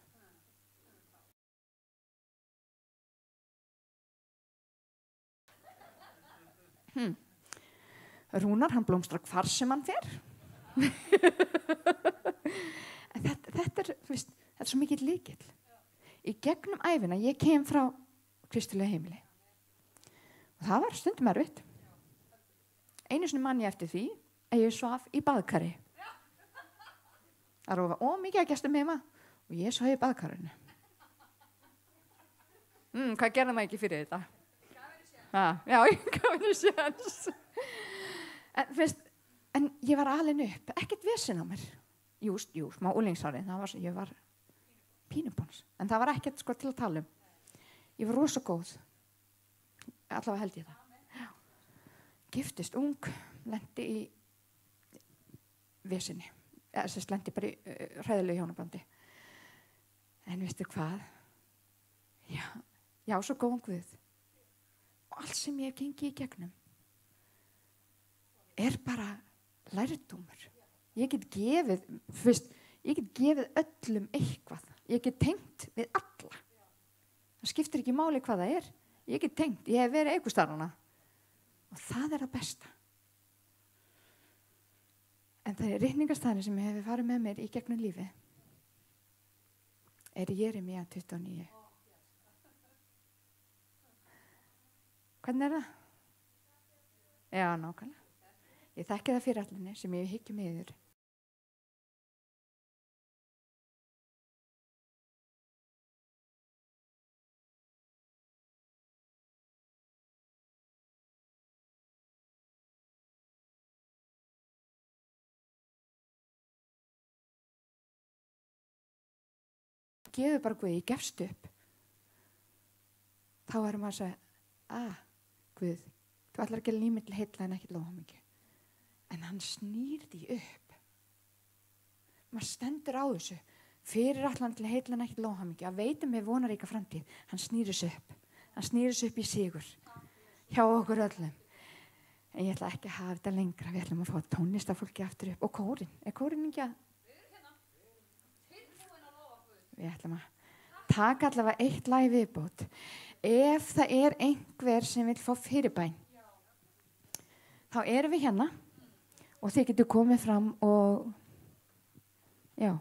Rúnar, hann blómstrar hvar sem hann fer. En þetta er svo mikill lykill. Í gegnum ævina, ég kem frá kristilega heimili. Og það var stundum erfitt. Einu sinni man ég eftir því að ég svaf í baðkari. Það var ómikið að gestum heima og ég svo í baðkarinu. Hvað gerði maður ekki fyrir þetta? Já, ég gaf henni sjans. En ég var alin upp, ekkert vesen á mér. Jú, smá úlingsári, ég var pínubóns, en það var ekkert sko til að tala um. Ég var rosa góð, allavega held ég það. Já. Giftist ung, lendi í vesinni, lendi bara í hræðilegu hjónabandi. En veistu hvað? Já, svo góðan Guð. Og allt sem ég hef gengið í gegnum bara lærdómur. Ég get gefið öllum eitthvað. Ég get tengt við alla. Það skiptir ekki máli hvað það er. Ég get tengt, ég hef verið einhvers staðar núna. Og það það besta. En það reikningarstaðurinn sem hefur farið með mér í gegnum lífið Jeremía 29. Hvernig það? Já, nákvæmlega. Ég þekki það fyrir allinni sem ég hyggjum yfir. Gefur bara Guð, ég gefst upp. Þá maður að segja, Guð, þú ætlar að gera límið til heilla en ekki lóhamingju. En hann snýr því upp. Maður stendur á þessu. Fyrir allan til heilla en ekki lóhamingju. Að veitum við vonaríka framtíð. Hann snýr þessu upp. Hann snýr þessu upp í sigur. Hjá okkur öllum. En ég ætla ekki að hafa þetta lengra. Við ætlum að fá tónlistafólki aftur upp. Og kórinn. Er kórinn ekki að? Við ætlum að taka allavega eitt lag í viðbót. Ef það er einhver sem vil fá fyrirbæn, þá erum við hérna og þið getur komið fram og já.